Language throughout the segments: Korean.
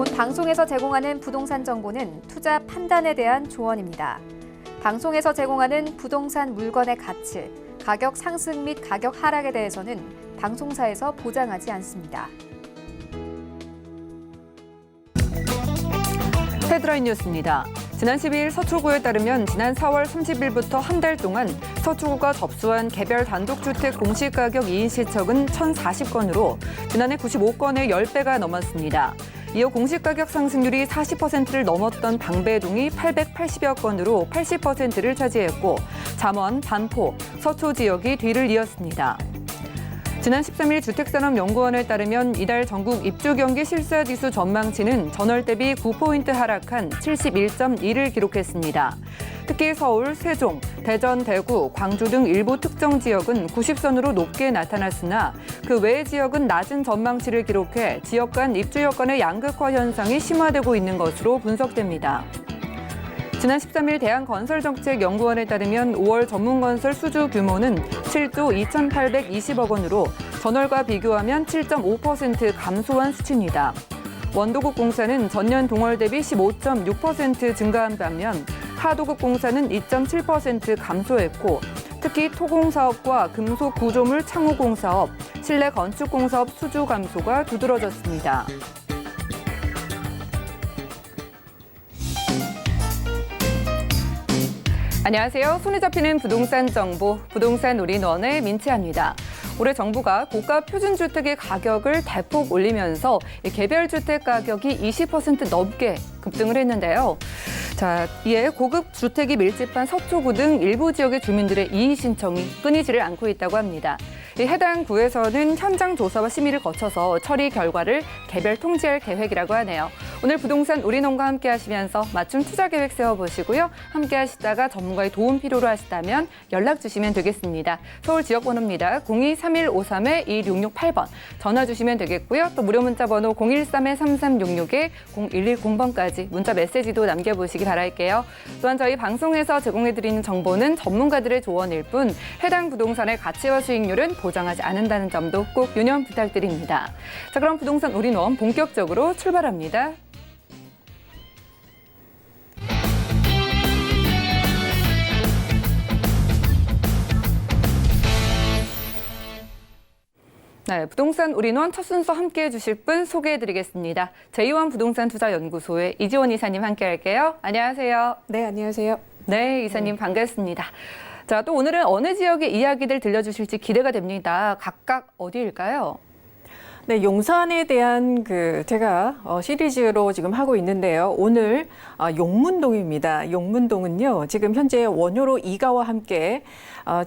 본 방송에서 제공하는 부동산 정보는 투자 판단에 대한 조언입니다. 방송에서 제공하는 부동산 물건의 가치, 가격 상승 및 가격 하락에 대해서는 방송사에서 보장하지 않습니다. 헤드라인 뉴스입니다. 지난 12일 서초구에 따르면 지난 4월 30일부터 한 달 동안 서초구가 접수한 개별 단독주택 공시가격 이인 시청은 1,040건으로 지난해 95건의 10배가 넘었습니다. 이어 공시가격 상승률이 40%를 넘었던 방배동이 880여 건으로 80%를 차지했고 잠원, 반포, 서초 지역이 뒤를 이었습니다. 지난 13일 주택산업연구원에 따르면 이달 전국 입주경기 실사지수 전망치는 전월 대비 9포인트 하락한 71.2를 기록했습니다. 특히 서울, 세종, 대전, 대구, 광주 등 일부 특정 지역은 90선으로 높게 나타났으나 그 외의 지역은 낮은 전망치를 기록해 지역 간 입주 여건의 양극화 현상이 심화되고 있는 것으로 분석됩니다. 지난 13일 대한건설정책연구원에 따르면 5월 전문건설 수주 규모는 7조 2,820억 원으로 전월과 비교하면 7.5% 감소한 수치입니다. 원도국 공사는 전년 동월 대비 15.6% 증가한 반면 하도급 공사는 2.7% 감소했고 특히 토공사업과 금속 구조물 창호공사업, 실내 건축공사업 수주 감소가 두드러졌습니다. 안녕하세요. 손에 잡히는 부동산 정보, 부동산 올인원의 민채합니다. 올해 정부가 고가 표준주택의 가격을 대폭 올리면서 개별주택 가격이 20% 넘게 급등을 했는데요. 자, 이에 고급 주택이 밀집한 서초구 등 일부 지역의 주민들의 이의 신청이 끊이지를 않고 있다고 합니다. 해당 구에서는 현장 조사와 심의를 거쳐서 처리 결과를 개별 통지할 계획이라고 하네요. 오늘 부동산 올인원과 함께 하시면서 맞춤 투자 계획 세워보시고요. 함께 하시다가 전문가의 도움 필요로 하시다면 연락 주시면 되겠습니다. 서울 지역번호입니다. 02-3153-2668번 전화 주시면 되겠고요. 또 무료 문자 번호 013-3366-0110번까지 문자 메시지도 남겨보시기 바랄게요. 또한 저희 방송에서 제공해드리는 정보는 전문가들의 조언일 뿐 해당 부동산의 가치와 수익률은 보장하지 않는다는 점도 꼭 유념 부탁드립니다. 자, 그럼 부동산 올인원 본격적으로 출발합니다. 네, 부동산 올인원 첫 순서 함께해 주실 분 소개해드리겠습니다. 제2원 부동산 투자연구소의 이지원 이사님 함께할게요. 안녕하세요. 네, 안녕하세요. 네, 이사님 반갑습니다. 자, 또 오늘은 어느 지역의 이야기들 들려주실지 기대가 됩니다. 각각 어디일까요? 네, 용산에 대한 제가 시리즈로 지금 하고 있는데요. 오늘 용문동입니다. 용문동은요, 지금 현재 원효로 2가와 함께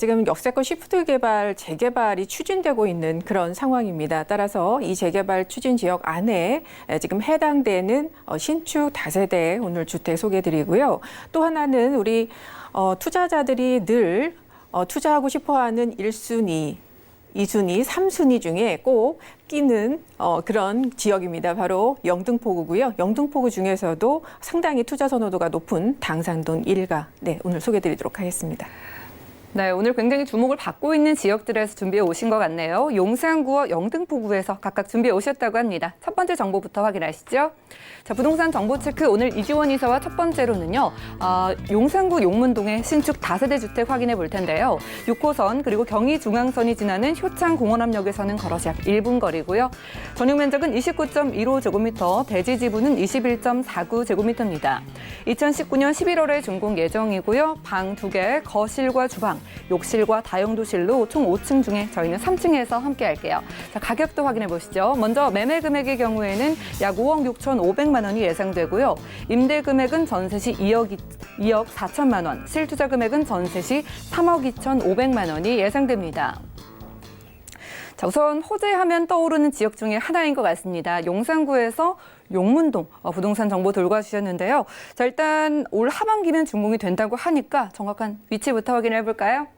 지금 역세권 시프트 개발, 재개발이 추진되고 있는 그런 상황입니다. 따라서 이 재개발 추진 지역 안에 지금 해당되는 신축 다세대 오늘 주택 소개해드리고요. 또 하나는 우리 투자자들이 늘 투자하고 싶어하는 1순위, 2순위, 3순위 중에 꼭 끼는 그런 지역입니다. 바로 영등포구고요. 영등포구 중에서도 상당히 투자 선호도가 높은 당산동 1가 오늘 소개해드리도록 하겠습니다. 네, 오늘 굉장히 주목을 받고 있는 지역들에서 준비해 오신 것 같네요. 용산구와 영등포구에서 각각 준비해 오셨다고 합니다. 첫 번째 정보부터 확인하시죠. 자, 부동산 정보 체크 오늘 이지원 이사와 첫 번째로는요. 용산구 용문동의 신축 다세대 주택 확인해 볼 텐데요. 6호선 그리고 경의중앙선이 지나는 효창공원암역에서는 걸어서 약 1분 거리고요. 전용 면적은 29.15제곱미터, 대지 지분은 21.49제곱미터입니다. 2019년 11월에 준공 예정이고요. 방 2개, 거실과 주방, 욕실과 다용도실로 총 5층 중에 저희는 3층에서 함께 할게요. 자, 가격도 확인해 보시죠. 먼저 매매 금액의 경우에는 약 5억 6,500만 원이 예상되고요. 임대 금액은 전세 시 2억 4천만 원, 실투자 금액은 전세 시 3억 2,500만 원이 예상됩니다. 자, 우선 호재하면 떠오르는 지역 중에 하나인 것 같습니다. 용산구에서 용문동 부동산 정보 들고 와주셨는데요. 자, 일단 올 하반기면 준공이 된다고 하니까 정확한 위치부터 확인해 볼까요?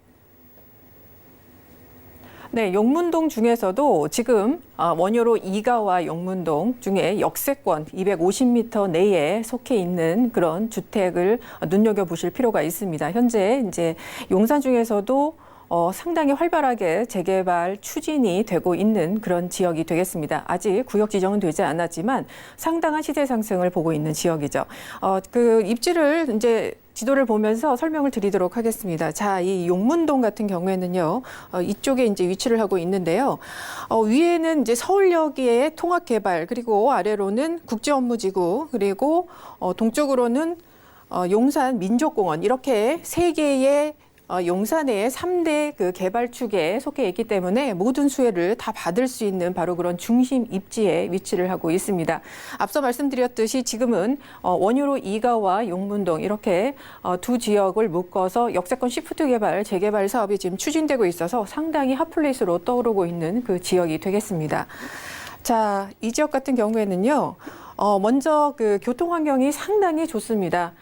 네, 용문동 중에서도 지금 원효로 2가와 용문동 중에 역세권 250m 내에 속해 있는 그런 주택을 눈여겨보실 필요가 있습니다. 현재 이제 용산 중에서도 상당히 활발하게 재개발 추진이 되고 있는 그런 지역이 되겠습니다. 아직 구역 지정은 되지 않았지만 상당한 시세 상승을 보고 있는 지역이죠. 그 입지를 이제 지도를 보면서 설명을 드리도록 하겠습니다. 자, 이 용문동 같은 경우에는요, 이쪽에 이제 위치를 하고 있는데요. 위에는 이제 서울역의 통합개발, 그리고 아래로는 국제업무지구, 그리고 동쪽으로는 용산 민족공원, 이렇게 세 개의 용산의 3대 그 개발축에 속해 있기 때문에 모든 수혜를 다 받을 수 있는 바로 그런 중심 입지에 위치를 하고 있습니다. 앞서 말씀드렸듯이 지금은 원효로 이가와 용문동 이렇게 두 지역을 묶어서 역세권 시프트 개발, 재개발 사업이 지금 추진되고 있어서 상당히 핫플레이스로 떠오르고 있는 그 지역이 되겠습니다. 자, 이 지역 같은 경우에는요, 먼저 그 교통 환경이 상당히 좋습니다.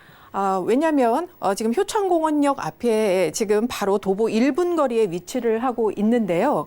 왜냐하면 지금 효창공원역 앞에 지금 바로 도보 1분 거리에 위치를 하고 있는데요.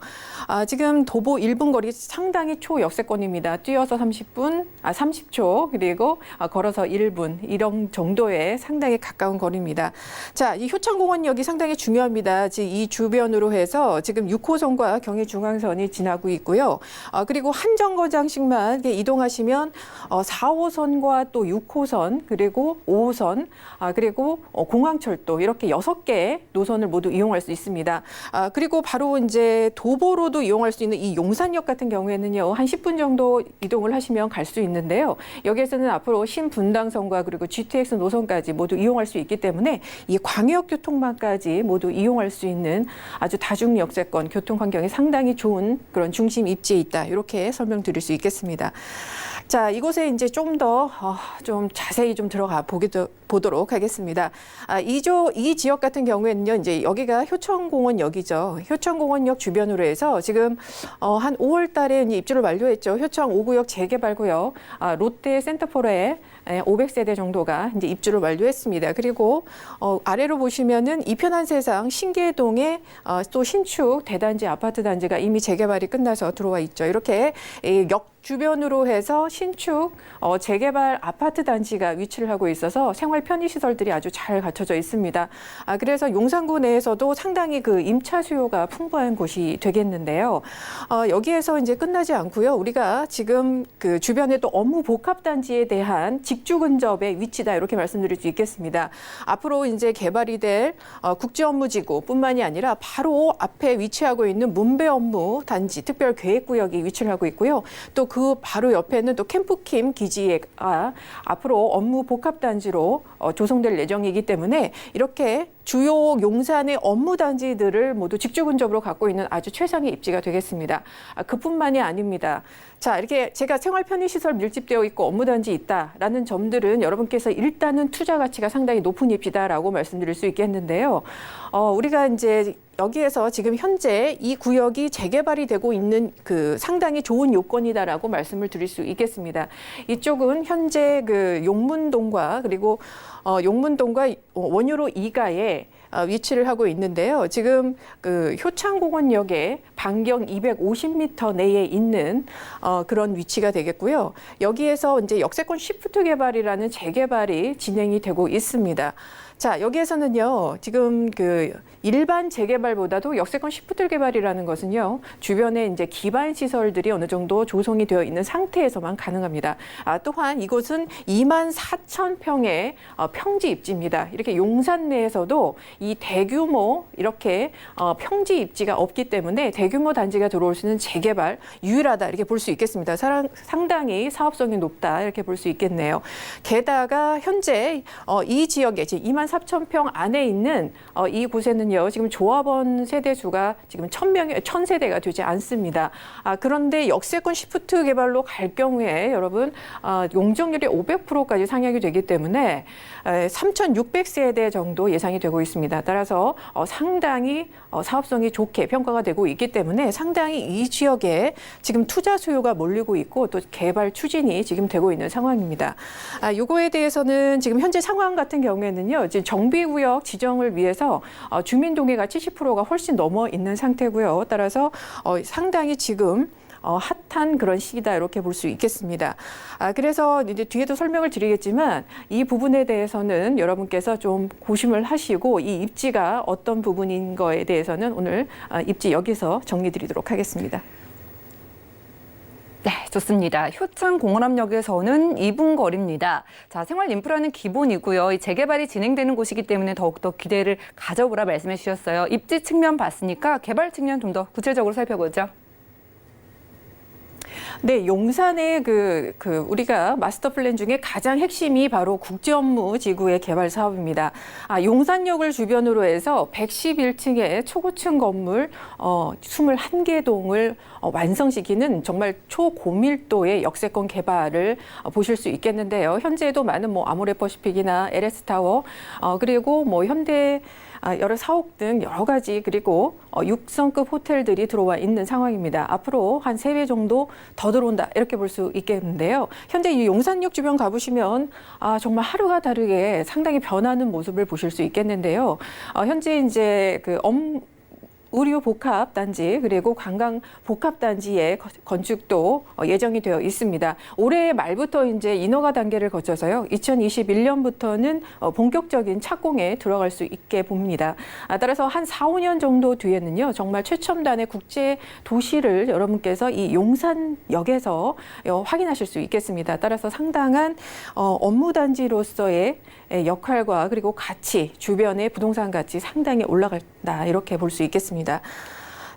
지금 도보 1분 거리 상당히 초역세권입니다. 뛰어서 30초 그리고 걸어서 1분 이런 정도의 상당히 가까운 거리입니다. 자, 이 효창공원역이 상당히 중요합니다. 이 주변으로 해서 지금 6호선과 경의중앙선이 지나고 있고요. 그리고 한 정거장씩만 이동하시면 4호선과 또 6호선 그리고 5호선 그리고 공항철도 이렇게 6개의 노선을 모두 이용할 수 있습니다. 그리고 바로 이제 도보로도 이용할 수 있는 이 용산역 같은 경우에는요, 한 10분 정도 이동을 하시면 갈 수 있는데요. 여기에서는 앞으로 신분당선과 그리고 GTX 노선까지 모두 이용할 수 있기 때문에 이 광역교통망까지 모두 이용할 수 있는 아주 다중역세권 교통 환경이 상당히 좋은 그런 중심 입지에 있다. 이렇게 설명드릴 수 있겠습니다. 자, 이곳에 이제 좀 더 좀 자세히 좀 들어가 보도록 하겠습니다. 이 지역 같은 경우에는요, 이제 여기가 효창공원역이죠. 효창공원역 주변으로 해서 지금 한 5월 달에 입주를 완료했죠. 효창 5구역 재개발고요. 롯데 센터포레 500세대 정도가 이제 입주를 완료했습니다. 그리고 아래로 보시면은 이편한 세상 신계동에 또 신축 대단지 아파트 단지가 이미 재개발이 끝나서 들어와 있죠. 이렇게 역 주변으로 해서 신축 재개발 아파트 단지가 위치를 하고 있어서 생활 편의 시설들이 아주 잘 갖춰져 있습니다. 그래서 용산구 내에서도 상당히 그 임차 수요가 풍부한 곳이 되겠는데요. 여기에서 이제 끝나지 않고요. 우리가 지금 그 주변에 또 업무 복합 단지에 대한 직주 근접의 위치다 이렇게 말씀드릴 수 있겠습니다. 앞으로 이제 개발이 될 국제업무지구뿐만이 아니라 바로 앞에 위치하고 있는 문배업무 단지 특별계획구역이 위치를 하고 있고요. 또 그 바로 옆에는 또 캠프킴 기지가 앞으로 업무 복합 단지로 조성될 예정이기 때문에 이렇게 주요 용산의 업무 단지들을 모두 직주 근접으로 갖고 있는 아주 최상의 입지가 되겠습니다. 그뿐만이 아닙니다. 자, 이렇게 제가 생활 편의 시설 밀집되어 있고 업무 단지 있다라는 점들은 여러분께서 일단은 투자 가치가 상당히 높은 입지다라고 말씀드릴 수 있겠는데요. 우리가 이제 여기에서 지금 현재 이 구역이 재개발이 되고 있는 그 상당히 좋은 요건이다라고 말씀을 드릴 수 있겠습니다. 이쪽은 현재 그 용문동과 그리고 용문동과 원효로 이가에 위치를 하고 있는데요. 지금 그 효창공원역에 반경 250m 내에 있는 그런 위치가 되겠고요. 여기에서 이제 역세권 시프트 개발이라는 재개발이 진행이 되고 있습니다. 자, 여기에서는요, 지금 그 일반 재개발보다도 역세권 시프트 개발이라는 것은요, 주변에 이제 기반 시설들이 어느 정도 조성이 되어 있는 상태에서만 가능합니다. 또한 이곳은 24,000평의 평지 입지입니다. 이렇게 용산 내에서도 이 대규모 이렇게 평지 입지가 없기 때문에 대규모 단지가 들어올 수 있는 재개발 유일하다 이렇게 볼 수 있겠습니다. 상당히 사업성이 높다 이렇게 볼 수 있겠네요. 게다가 현재 이 지역에 지금 24,000평 안에 있는 이곳에는요, 지금 조합원 세대 수가 지금 1,000세대가 되지 않습니다. 그런데 역세권 시프트 개발로 갈 경우에 여러분 용적률이 500%까지 상향이 되기 때문에 3,600세대 정도 예상이 되고 있습니다. 따라서 상당히 사업성이 좋게 평가가 되고 있기 때문에 상당히 이 지역에 지금 투자 수요가 몰리고 있고 또 개발 추진이 지금 되고 있는 상황입니다. 이거에 대해서는 지금 현재 상황 같은 경우에는요, 지금 정비구역 지정을 위해서 주민 동의가 70%가 훨씬 넘어 있는 상태고요. 따라서 상당히 지금 핫한 그런 시기다 이렇게 볼 수 있겠습니다. 그래서 이제 뒤에도 설명을 드리겠지만 이 부분에 대해서는 여러분께서 좀 고심을 하시고 이 입지가 어떤 부분인 거에 대해서는 오늘 입지 여기서 정리드리도록 하겠습니다. 네, 좋습니다. 효창 공원암역에서는 2분 거리입니다. 자, 생활 인프라는 기본이고요. 이 재개발이 진행되는 곳이기 때문에 더욱더 기대를 가져보라 말씀해 주셨어요. 입지 측면 봤으니까 개발 측면 좀 더 구체적으로 살펴보죠. 네, 용산의 우리가 마스터 플랜 중에 가장 핵심이 바로 국제업무지구의 개발 사업입니다. 용산역을 주변으로 해서 111층의 초고층 건물 21개 동을 완성시키는 정말 초고밀도의 역세권 개발을 보실 수 있겠는데요. 현재도 많은 아모레퍼시픽이나 LS타워 그리고 현대 여러 사옥 등 여러 가지 그리고 6성급 호텔들이 들어와 있는 상황입니다. 앞으로 한 3배 정도 더 들어온다 이렇게 볼 수 있겠는데요. 현재 이 용산역 주변 가보시면 정말 하루가 다르게 상당히 변하는 모습을 보실 수 있겠는데요. 현재 이제 의료 복합 단지 그리고 관광 복합 단지의 건축도 예정이 되어 있습니다. 올해 말부터 이제 인허가 단계를 거쳐서요. 2021년부터는 본격적인 착공에 들어갈 수 있게 봅니다. 따라서 한 4, 5년 정도 뒤에는요. 정말 최첨단의 국제 도시를 여러분께서 이 용산역에서 확인하실 수 있겠습니다. 따라서 상당한 업무 단지로서의 역할과 그리고 가치, 주변의 부동산 가치 상당히 올라간다 이렇게 볼 수 있겠습니다.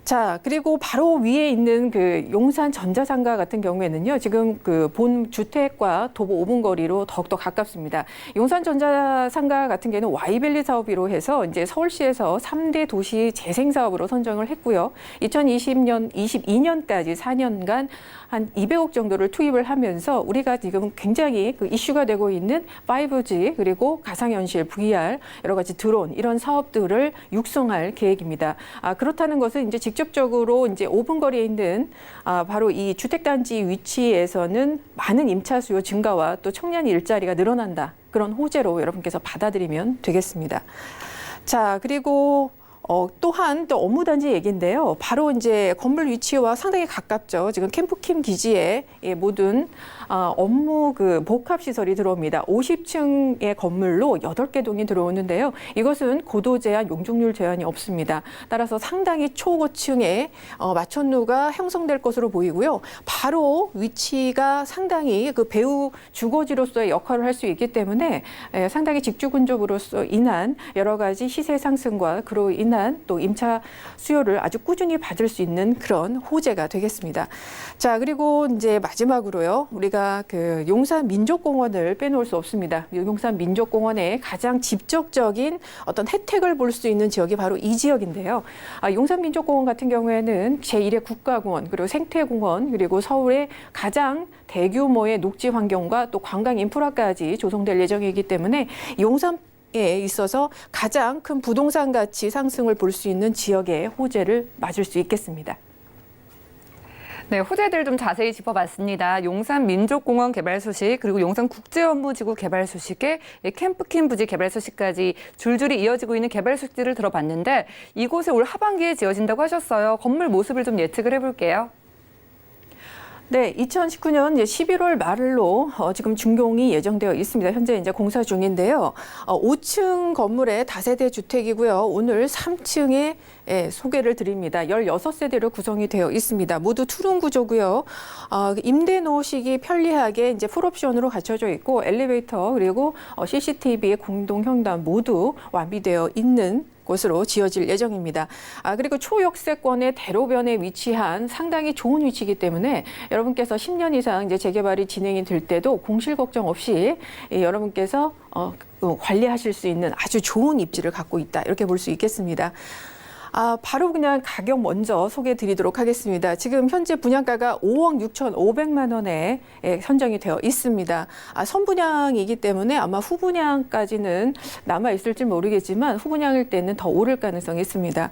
자, 그리고 바로 위에 있는 용산 전자상가 같은 경우에는요, 지금 본 주택과 도보 5분 거리로 더욱더 가깝습니다. 용산 전자상가 같은 경우는 Y밸리 사업으로 해서 이제 서울시에서 3대 도시 재생 사업으로 선정을 했고요. 22년까지 4년간 한 200억 정도를 투입을 하면서 우리가 지금 굉장히 이슈가 되고 있는 5G 그리고 가상현실, VR, 여러 가지 드론 이런 사업들을 육성할 계획입니다. 그렇다는 것은 이제 직접적으로 이제 5분 거리에 있는 바로 이 주택단지 위치에서는 많은 임차 수요 증가와 또 청년 일자리가 늘어난다. 그런 호재로 여러분께서 받아들이면 되겠습니다. 자, 그리고 또한 또 업무단지 얘기인데요. 바로 이제 건물 위치와 상당히 가깝죠. 지금 캠프킴 기지에 모든 업무 복합시설이 들어옵니다. 50층의 건물로 8개 동이 들어오는데요. 이것은 고도 제한, 용적률 제한이 없습니다. 따라서 상당히 초고층의 마천루가 형성될 것으로 보이고요. 바로 위치가 상당히 배후 주거지로서의 역할을 할 수 있기 때문에 상당히 직주근접으로서 인한 여러 가지 시세 상승과 그로 인한 또 임차 수요를 아주 꾸준히 받을 수 있는 그런 호재가 되겠습니다. 자, 그리고 이제 마지막으로요. 우리가 용산 민족공원을 빼놓을 수 없습니다. 용산 민족공원의 가장 직접적인 어떤 혜택을 볼 수 있는 지역이 바로 이 지역인데요. 용산 민족공원 같은 경우에는 제1회 국가공원 그리고 생태공원 그리고 서울의 가장 대규모의 녹지 환경과 또 관광 인프라까지 조성될 예정이기 때문에 용산 에 있어서 가장 큰 부동산 가치 상승을 볼 수 있는 지역의 호재를 맞을 수 있겠습니다. 네, 호재들 좀 자세히 짚어봤습니다. 용산 민족공원 개발 소식, 그리고 용산 국제업무지구 개발 소식에 캠프킴 부지 개발 소식까지 줄줄이 이어지고 있는 개발 소식들을 들어봤는데 이곳에 올 하반기에 지어진다고 하셨어요. 건물 모습을 좀 예측을 해볼게요. 네, 2019년 11월 말로 지금 준공이 예정되어 있습니다. 현재 이제 공사 중인데요. 5층 건물의 다세대 주택이고요. 오늘 3층에 소개를 드립니다. 16세대로 구성이 되어 있습니다. 모두 투룸 구조고요. 임대 놓으시기 편리하게 이제 풀옵션으로 갖춰져 있고 엘리베이터 그리고 CCTV의 공동 현관 모두 완비되어 있는 곳으로 지어질 예정입니다. 그리고 초역세권의 대로변에 위치한 상당히 좋은 위치이기 때문에 여러분께서 10년 이상 이제 재개발이 진행이 될 때도 공실 걱정 없이 여러분께서 관리하실 수 있는 아주 좋은 입지를 갖고 있다. 이렇게 볼 수 있겠습니다. 바로 그냥 가격 먼저 소개해 드리도록 하겠습니다. 지금 현재 분양가가 5억 6,500만 원에 선정이 되어 있습니다. 선분양이기 때문에 아마 후분양까지는 남아 있을지 모르겠지만 후분양일 때는 더 오를 가능성이 있습니다.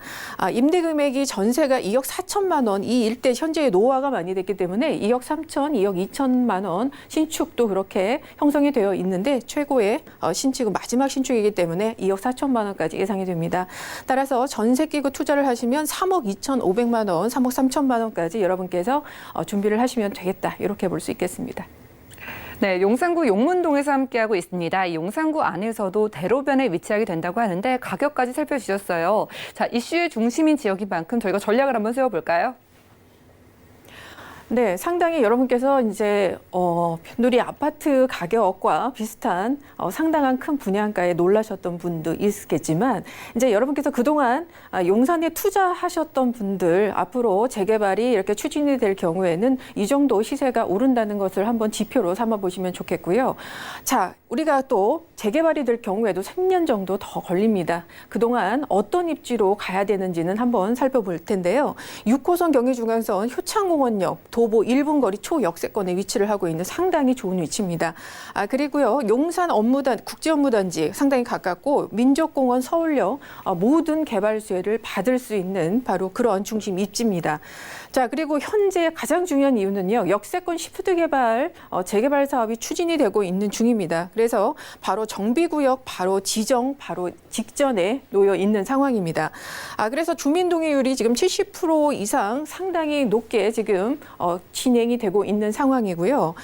임대 금액이 전세가 2억 4천만 원, 이 일대 현재의 노후화가 많이 됐기 때문에 2억 3천, 2억 2천만 원 신축도 그렇게 형성이 되어 있는데 최고의 신축은 마지막 신축이기 때문에 2억 4천만 원까지 예상이 됩니다. 따라서 전세 끼고 투자를 하시면 3억 2,500만 원, 3억 3천만 원까지 여러분께서 준비를 하시면 되겠다. 이렇게 볼 수 있겠습니다. 네, 용산구 용문동에서 함께하고 있습니다. 이 용산구 안에서도 대로변에 위치하게 된다고 하는데 가격까지 살펴주셨어요. 자, 이슈의 중심인 지역인 만큼 저희가 전략을 한번 세워볼까요? 네, 상당히 여러분께서 이제 누리 아파트 가격과 비슷한 상당한 큰 분양가에 놀라셨던 분도 있겠지만 이제 여러분께서 그동안 용산에 투자하셨던 분들 앞으로 재개발이 이렇게 추진이 될 경우에는 이 정도 시세가 오른다는 것을 한번 지표로 삼아 보시면 좋겠고요. 자, 우리가 또 재개발이 될 경우에도 3년 정도 더 걸립니다. 그동안 어떤 입지로 가야 되는지는 한번 살펴볼 텐데요. 6호선 경의중앙선 효창공원역 도보 1분 거리 초역세권에 위치를 하고 있는 상당히 좋은 위치입니다. 그리고요. 용산 국제업무단지 상당히 가깝고 민족공원 서울역 모든 개발 수혜를 받을 수 있는 바로 그런 중심 입지입니다. 자, 그리고 현재 가장 중요한 이유는요. 역세권 시프트 개발, 재개발 사업이 추진이 되고 있는 중입니다. 그래서 바로 정비구역 바로 직전에 놓여 있는 상황입니다. 그래서 주민 동의율이 지금 70% 이상 상당히 높게 지금 진행이 되고 있는 상황이고요.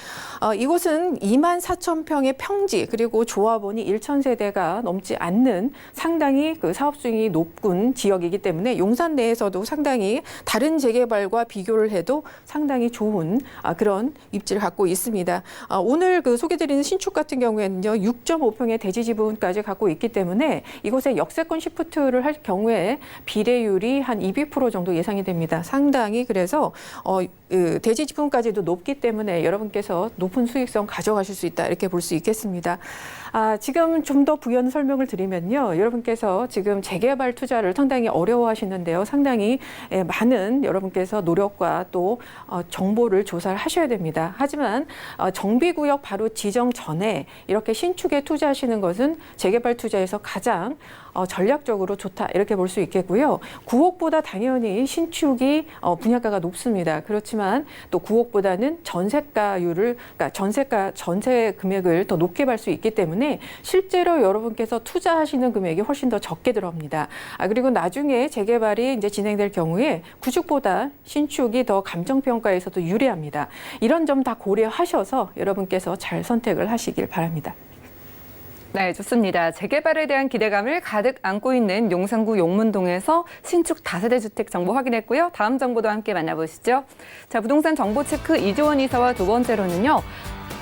이곳은 24,000평의 평지 그리고 조합원이 1,000세대가 넘지 않는 상당히 그 사업 수익이 높은 지역이기 때문에 용산 내에서도 상당히 다른 재개발과 비교를 해도 상당히 좋은 그런 입지를 갖고 있습니다. 오늘 그 소개드리는 신축 같은 경우에는요, 6.5평의 대지 지분까지 갖고 있기 때문에 이곳에 역세권 시프트를 할 경우에 비례율이 한 200% 정도 예상이 됩니다. 상당히 그래서 대지 지분까지도 높기 때문에 여러분께서 높은 수익성 가져가실 수 있다 이렇게 볼 수 있겠습니다. 지금 좀 더 부연 설명을 드리면요. 여러분께서 지금 재개발 투자를 상당히 어려워하시는데요. 상당히 많은 여러분께서 노력과 또 정보를 조사를 하셔야 됩니다. 하지만 정비구역 바로 지정 전에 이렇게 신축에 투자하시는 것은 재개발 투자에서 가장 전략적으로 좋다 이렇게 볼 수 있겠고요. 9억보다 당연히 신축이 분양가가 높습니다. 그렇지만 또 9억보다는 전세가율을 그러니까 전세 금액을 더 높게 받을 수 있기 때문에 실제로 여러분께서 투자하시는 금액이 훨씬 더 적게 들어옵니다. 그리고 나중에 재개발이 이제 진행될 경우에 구축보다 신축이 더 감정평가에서도 유리합니다. 이런 점 다 고려하셔서 여러분께서 잘 선택을 하시길 바랍니다. 네, 좋습니다. 재개발에 대한 기대감을 가득 안고 있는 용산구 용문동에서 신축 다세대 주택 정보 확인했고요. 다음 정보도 함께 만나보시죠. 자, 부동산 정보 체크 이조원 이사와 두 번째로는요.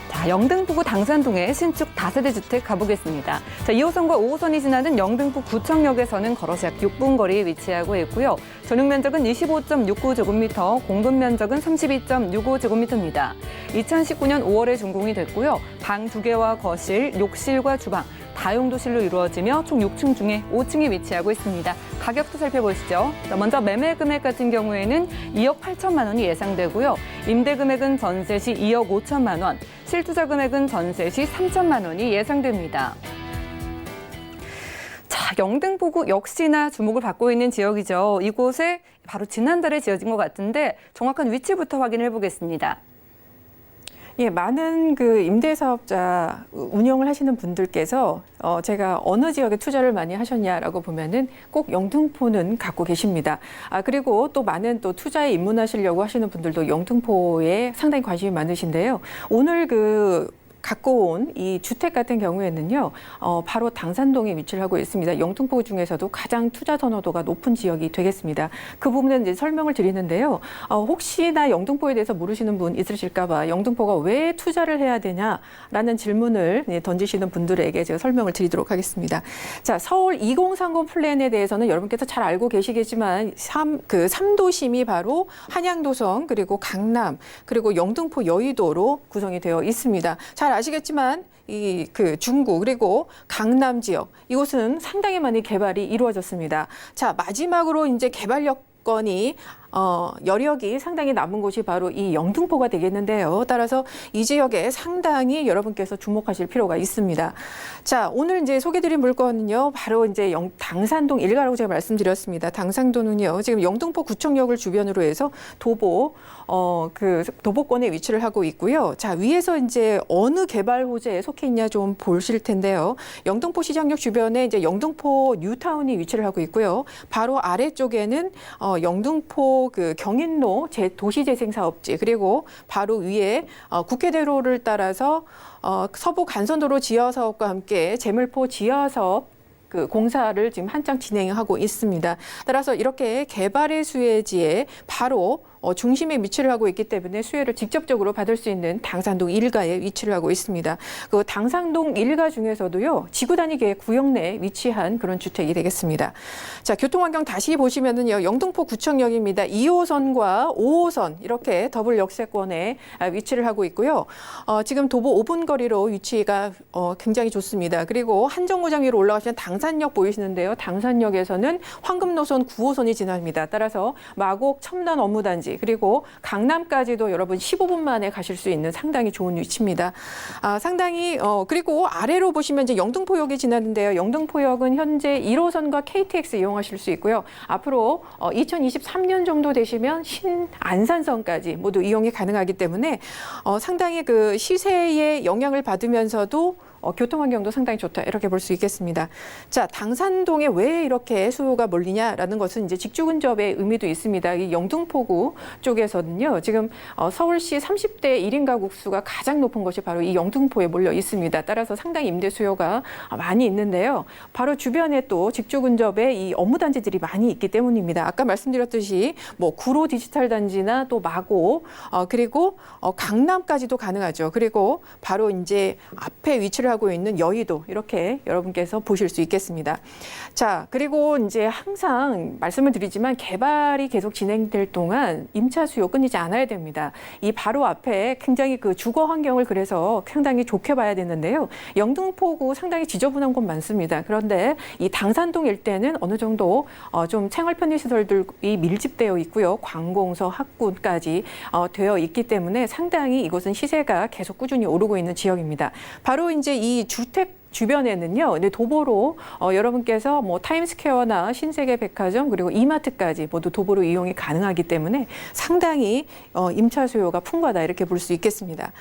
자, 영등포구 당산동의 신축 다세대 주택 가보겠습니다. 자, 2호선과 5호선이 지나는 영등포 구청역에서는 걸어서 약 6분 거리에 위치하고 있고요. 전용 면적은 25.69제곱미터, 공급 면적은 32.65제곱미터입니다. 2019년 5월에 준공이 됐고요. 방 2개와 거실, 욕실과 주방, 다용도실로 이루어지며 총 6층 중에 5층에 위치하고 있습니다. 가격도 살펴보시죠. 먼저 매매 금액 같은 경우에는 2억 8천만 원이 예상되고요. 임대 금액은 전세 시 2억 5천만 원, 실투자 금액은 전세 시 3천만 원이 예상됩니다. 자, 영등포구 역시나 주목을 받고 있는 지역이죠. 이곳에 바로 지난달에 지어진 것 같은데 정확한 위치부터 확인해 보겠습니다. 예, 많은 그 임대사업자 운영을 하시는 분들께서 제가 어느 지역에 투자를 많이 하셨냐라고 보면은 꼭 영등포는 갖고 계십니다. 그리고 또 많은 또 투자에 입문하시려고 하시는 분들도 영등포에 상당히 관심이 많으신데요. 오늘 갖고 온 이 주택 같은 경우에는요, 바로 당산동에 위치를 하고 있습니다. 영등포 중에서도 가장 투자 선호도가 높은 지역이 되겠습니다. 그 부분은 이제 설명을 드리는데요. 혹시나 영등포에 대해서 모르시는 분 있으실까봐 영등포가 왜 투자를 해야 되냐라는 질문을 던지시는 분들에게 제가 설명을 드리도록 하겠습니다. 자, 서울 2030 플랜에 대해서는 여러분께서 잘 알고 계시겠지만 3도심이 바로 한양도성 그리고 강남 그리고 영등포 여의도로 구성이 되어 있습니다. 잘 아시겠지만 중구 그리고 강남 지역 이곳은 상당히 많이 개발이 이루어졌습니다. 자, 마지막으로 이제 개발 여건이 여력이 상당히 남은 곳이 바로 이 영등포가 되겠는데요. 따라서 이 지역에 상당히 여러분께서 주목하실 필요가 있습니다. 자, 오늘 이제 소개드린 물건은요, 바로 이제 당산동 일가라고 제가 말씀드렸습니다. 당산동은요, 지금 영등포 구청역을 주변으로 해서 도보권에 위치를 하고 있고요. 자, 위에서 이제 어느 개발 호재에 속해 있냐 좀 보실 텐데요. 영등포 시장역 주변에 이제 영등포 뉴타운이 위치를 하고 있고요. 바로 아래쪽에는 영등포 그 경인로 도시재생사업지, 그리고 바로 위에 국회대로를 따라서 서부 간선도로 지하사업과 함께 제물포 지하사업 그 공사를 지금 한창 진행하고 있습니다. 따라서 이렇게 개발의 수혜지에 바로 중심에 위치를 하고 있기 때문에 수혜를 직접적으로 받을 수 있는 당산동 일가에 위치를 하고 있습니다. 그 당산동 일가 중에서도요, 지구 단위 계획 구역 내에 위치한 그런 주택이 되겠습니다. 자, 교통환경 다시 보시면은요, 영등포 구청역입니다. 2호선과 5호선 이렇게 더블 역세권에 위치를 하고 있고요. 지금 도보 5분 거리로 위치가 굉장히 좋습니다. 그리고 한정거장 위로 올라가시면 당산역 보이시는데요. 당산역에서는 황금노선 9호선이 지납니다. 따라서 마곡 첨단 업무단지 그리고 강남까지도 여러분 15분 만에 가실 수 있는 상당히 좋은 위치입니다. 상당히 그리고 아래로 보시면 이제 영등포역이 지나는데요. 영등포역은 현재 1호선과 KTX 이용하실 수 있고요. 앞으로 2023년 정도 되시면 신안산선까지 모두 이용이 가능하기 때문에 상당히 그 시세에 영향을 받으면서도 교통환경도 상당히 좋다, 이렇게 볼 수 있겠습니다. 자, 당산동에 왜 이렇게 수요가 몰리냐라는 것은 이제 직주 근접의 의미도 있습니다. 이 영등포구 쪽에서는요, 지금 서울시 30대 1인 가구 수가 가장 높은 것이 바로 이 영등포에 몰려 있습니다. 따라서 상당히 임대 수요가 많이 있는데요. 바로 주변에 또 직주 근접에 이 업무단지들이 많이 있기 때문입니다. 아까 말씀드렸듯이 뭐 구로 디지털 단지나 또 마고 그리고 강남까지도 가능하죠. 그리고 바로 이제 앞에 위치를 하고 있는 여의도, 이렇게 여러분께서 보실 수 있겠습니다. 자, 그리고 이제 항상 말씀을 드리지만 개발이 계속 진행될 동안 임차 수요 끊이지 않아야 됩니다. 이 바로 앞에 굉장히 그 주거 환경을 그래서 상당히 좋게 봐야 되는데요. 영등포구 상당히 지저분한 곳 많습니다. 그런데 이 당산동 일대는 어느 정도 좀 생활 편의 시설들이 밀집되어 있고요. 관공서, 학군까지 되어 있기 때문에 상당히 이곳은 시세가 계속 꾸준히 오르고 있는 지역입니다. 바로 이제 이 주택 주변에는요, 도보로 여러분께서 뭐 타임스퀘어나 신세계백화점 그리고 이마트까지 모두 도보로 이용이 가능하기 때문에 상당히 임차 수요가 풍부하다, 이렇게 볼 수 있겠습니다.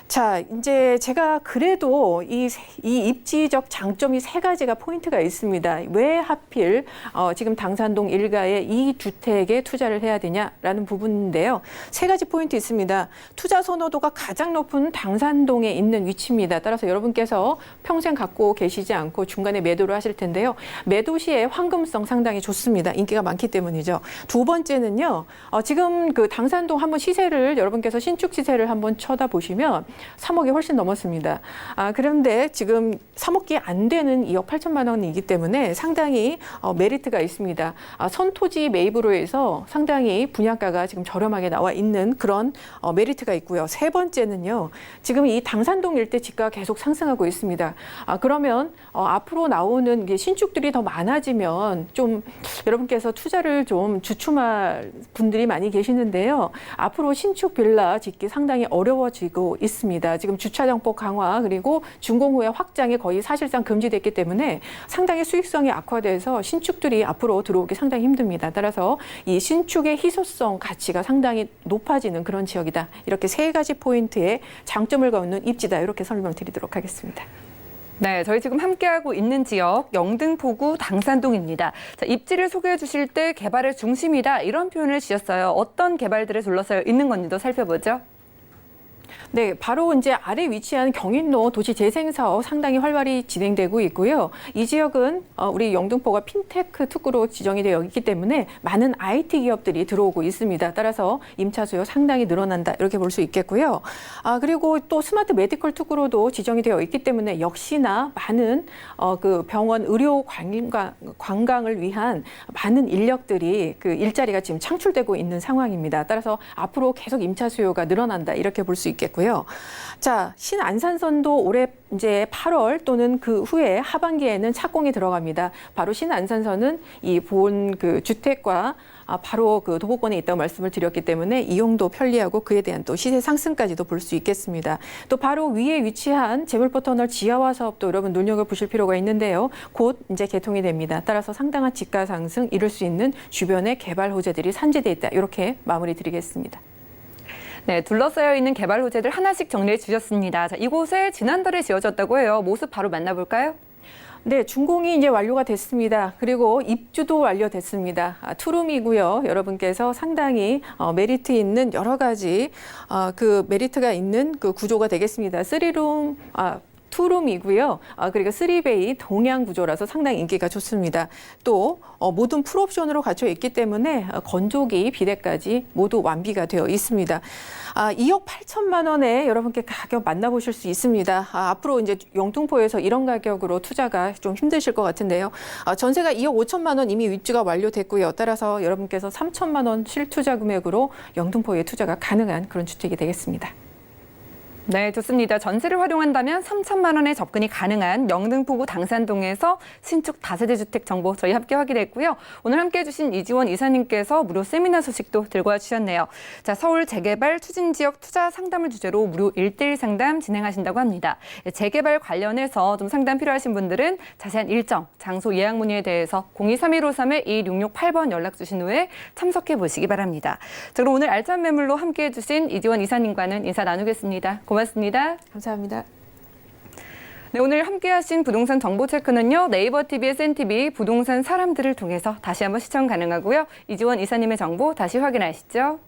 자, 이제 제가 그래도 이 입지적 장점이 세 가지가 포인트가 있습니다. 왜 하필 지금 당산동 일가에 이 주택에 투자를 해야 되냐라는 부분인데요. 세 가지 포인트 있습니다. 투자 선호도가 가장 높은 당산동에 있는 위치입니다. 따라서 여러분께서 평생 갖고 계시지 않고 중간에 매도를 하실 텐데요. 매도 시에 황금성 상당히 좋습니다. 인기가 많기 때문이죠. 두 번째는요, 지금 그 당산동 한번 시세를 여러분께서 신축 시세를 한번 쳐다보시면 3억이 훨씬 넘었습니다. 그런데 지금 3억이 안 되는 2억 8천만 원이기 때문에 상당히 메리트가 있습니다. 선토지 매입으로 해서 상당히 분양가가 지금 저렴하게 나와 있는 그런 메리트가 있고요. 세 번째는요, 지금 이 당산동 일대 집가가 계속 상승하고 있습니다. 그러면 앞으로 나오는 신축들이 더 많아지면 좀 여러분께서 투자를 좀 주춤할 분들이 많이 계시는데요. 앞으로 신축 빌라 짓기 상당히 어려워지고 있습니다. 지금 주차장법 강화 그리고 준공후의 확장이 거의 사실상 금지됐기 때문에 상당히 수익성이 악화돼서 신축들이 앞으로 들어오기 상당히 힘듭니다. 따라서 이 신축의 희소성 가치가 상당히 높아지는 그런 지역이다. 이렇게 세 가지 포인트의 장점을 갖는 입지다. 이렇게 설명드리도록 하겠습니다. 네, 저희 지금 함께하고 있는 지역 영등포구 당산동입니다. 자, 입지를 소개해 주실 때 개발의 중심이다, 이런 표현을 지었어요. 어떤 개발들에 둘러싸여 있는 건지도 살펴보죠. 네, 바로 이제 아래 위치한 경인로 도시재생사업 상당히 활발히 진행되고 있고요. 이 지역은 우리 영등포가 핀테크 특구로 지정이 되어 있기 때문에 많은 IT 기업들이 들어오고 있습니다. 따라서 임차 수요 상당히 늘어난다, 이렇게 볼 수 있겠고요. 그리고 또 스마트 메디컬 특구로도 지정이 되어 있기 때문에 역시나 많은 그 병원 의료 관광을 위한 많은 인력들이 그 일자리가 지금 창출되고 있는 상황입니다. 따라서 앞으로 계속 임차 수요가 늘어난다, 이렇게 볼 수 있겠고요. 자, 신안산선도 올해 이제 8월 또는 그 후에 하반기에는 착공이 들어갑니다. 바로 신안산선은 이 본 그 주택과 바로 그 도보권에 있다고 말씀을 드렸기 때문에 이용도 편리하고 그에 대한 또 시세 상승까지도 볼 수 있겠습니다. 또 바로 위에 위치한 재물포터널 지하화 사업도 여러분 눈여겨보실 필요가 있는데요. 곧 이제 개통이 됩니다. 따라서 상당한 집가 상승 이룰 수 있는 주변의 개발 호재들이 산재돼 있다. 이렇게 마무리 드리겠습니다. 네, 둘러싸여 있는 개발 호재들 하나씩 정리해 주셨습니다. 자, 이곳에 지난달에 지어졌다고 해요. 모습 바로 만나볼까요? 네, 준공이 이제 완료가 됐습니다. 그리고 입주도 완료됐습니다. 투룸이고요. 여러분께서 상당히 메리트 있는 여러 가지 그 메리트가 있는 그 구조가 되겠습니다. 3룸, 투룸이고요. 그리고 3베이 동양 구조라서 상당히 인기가 좋습니다. 또 모든 풀옵션으로 갖춰 있기 때문에 건조기, 비대까지 모두 완비가 되어 있습니다. 2억 8천만 원에 여러분께 가격 만나보실 수 있습니다. 앞으로 이제 영등포에서 이런 가격으로 투자가 좀 힘드실 것 같은데요. 전세가 2억 5천만 원 이미 입주가 완료됐고요. 따라서 여러분께서 3천만 원 실투자 금액으로 영등포에 투자가 가능한 그런 주택이 되겠습니다. 네, 좋습니다. 전세를 활용한다면 3천만 원에 접근이 가능한 영등포구 당산동에서 신축 다세대 주택 정보 저희 함께 확인했고요. 오늘 함께해 주신 이지원 이사님께서 무료 세미나 소식도 들고 와주셨네요. 자, 서울 재개발 추진 지역 투자 상담을 주제로 무료 1대1 상담 진행하신다고 합니다. 재개발 관련해서 좀 상담 필요하신 분들은 자세한 일정, 장소 예약 문의에 대해서 023153-2668번 연락 주신 후에 참석해 보시기 바랍니다. 자, 그럼 오늘 알찬 매물로 함께해 주신 이지원 이사님과는 인사 나누겠습니다. 고맙습니다. 감사합니다. 네, 오늘 함께하신 부동산 정보 체크는요. 네이버 TV의 센TV 부동산 사람들을 통해서 다시 한번 시청 가능하고요. 이지원 이사님의 정보 다시 확인하시죠.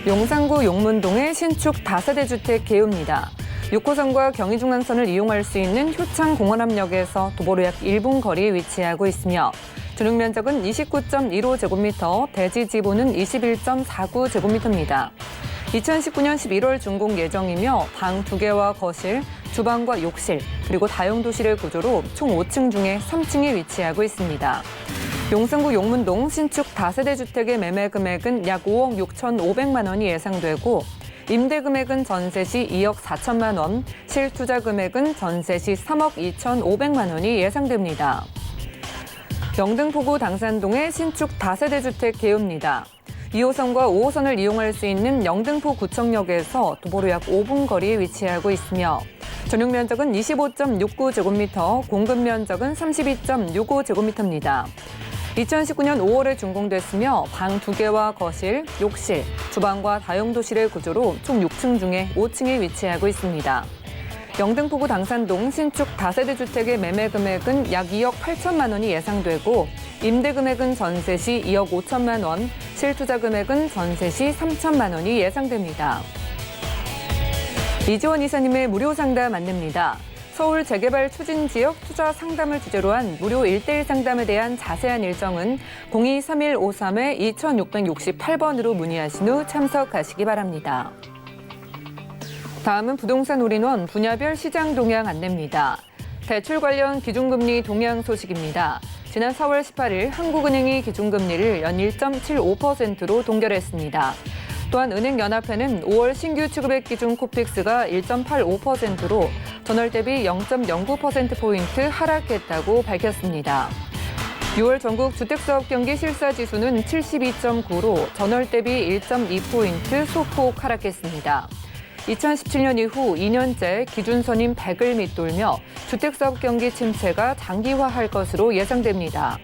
용산구 용문동의 신축 다세대 주택 개요입니다. 6호선과 경의중앙선을 이용할 수 있는 효창공원암역에서 도보로 약 1분 거리에 위치하고 있으며 전용 면적은 29.15제곱미터, 대지 지분은 21.49제곱미터입니다. 2019년 11월 준공 예정이며 방 2개와 거실, 주방과 욕실, 그리고 다용도실의 구조로 총 5층 중에 3층에 위치하고 있습니다. 용산구 용문동 신축 다세대 주택의 매매 금액은 약 5억 6,500만 원이 예상되고 임대 금액은 전세 시 2억 4천만 원, 실투자 금액은 전세 시 3억 2,500만 원이 예상됩니다. 영등포구 당산동의 신축 다세대 주택 개요입니다. 2호선과 5호선을 이용할 수 있는 영등포 구청역에서 도보로 약 5분 거리에 위치하고 있으며 전용 면적은 25.69제곱미터, 공급 면적은 32.65제곱미터입니다. 2019년 5월에 준공됐으며 방 2개와 거실, 욕실, 주방과 다용도실의 구조로 총 6층 중에 5층에 위치하고 있습니다. 영등포구 당산동 신축 다세대 주택의 매매 금액은 약 2억 8천만 원이 예상되고 임대 금액은 전세 시 2억 5천만 원, 실투자 금액은 전세 시 3천만 원이 예상됩니다. 이지원 이사님의 무료 상담 안내입니다. 서울 재개발 추진 지역 투자 상담을 주제로 한 무료 1대1 상담에 대한 자세한 일정은 023153-2668번으로 문의하신 후 참석하시기 바랍니다. 다음은 부동산 올인원 분야별 시장 동향 안내입니다. 대출 관련 기준금리 동향 소식입니다. 지난 4월 18일 한국은행이 기준금리를 연 1.75%로 동결했습니다. 또한 은행연합회는 5월 신규 취급액 기준 코픽스가 1.85%로 전월 대비 0.09%포인트 하락했다고 밝혔습니다. 6월 전국 주택사업 경기 실사지수는 72.9로 전월 대비 1.2포인트 소폭 하락했습니다. 2017년 이후 2년째 기준선인 100을 밑돌며 주택사업 경기 침체가 장기화할 것으로 예상됩니다.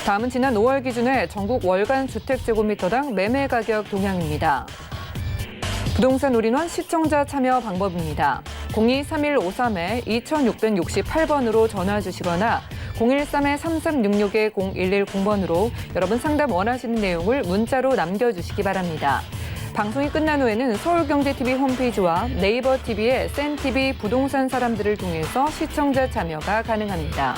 다음은 지난 5월 기준의 전국 월간 주택제곱미터당 매매 가격 동향입니다. 부동산 올인원 시청자 참여 방법입니다. 023153-2668번으로 전화 주시거나 013-3366-0110번으로 여러분 상담 원하시는 내용을 문자로 남겨주시기 바랍니다. 방송이 끝난 후에는 서울경제TV 홈페이지와 네이버 TV의 센TV 부동산 사람들을 통해서 시청자 참여가 가능합니다.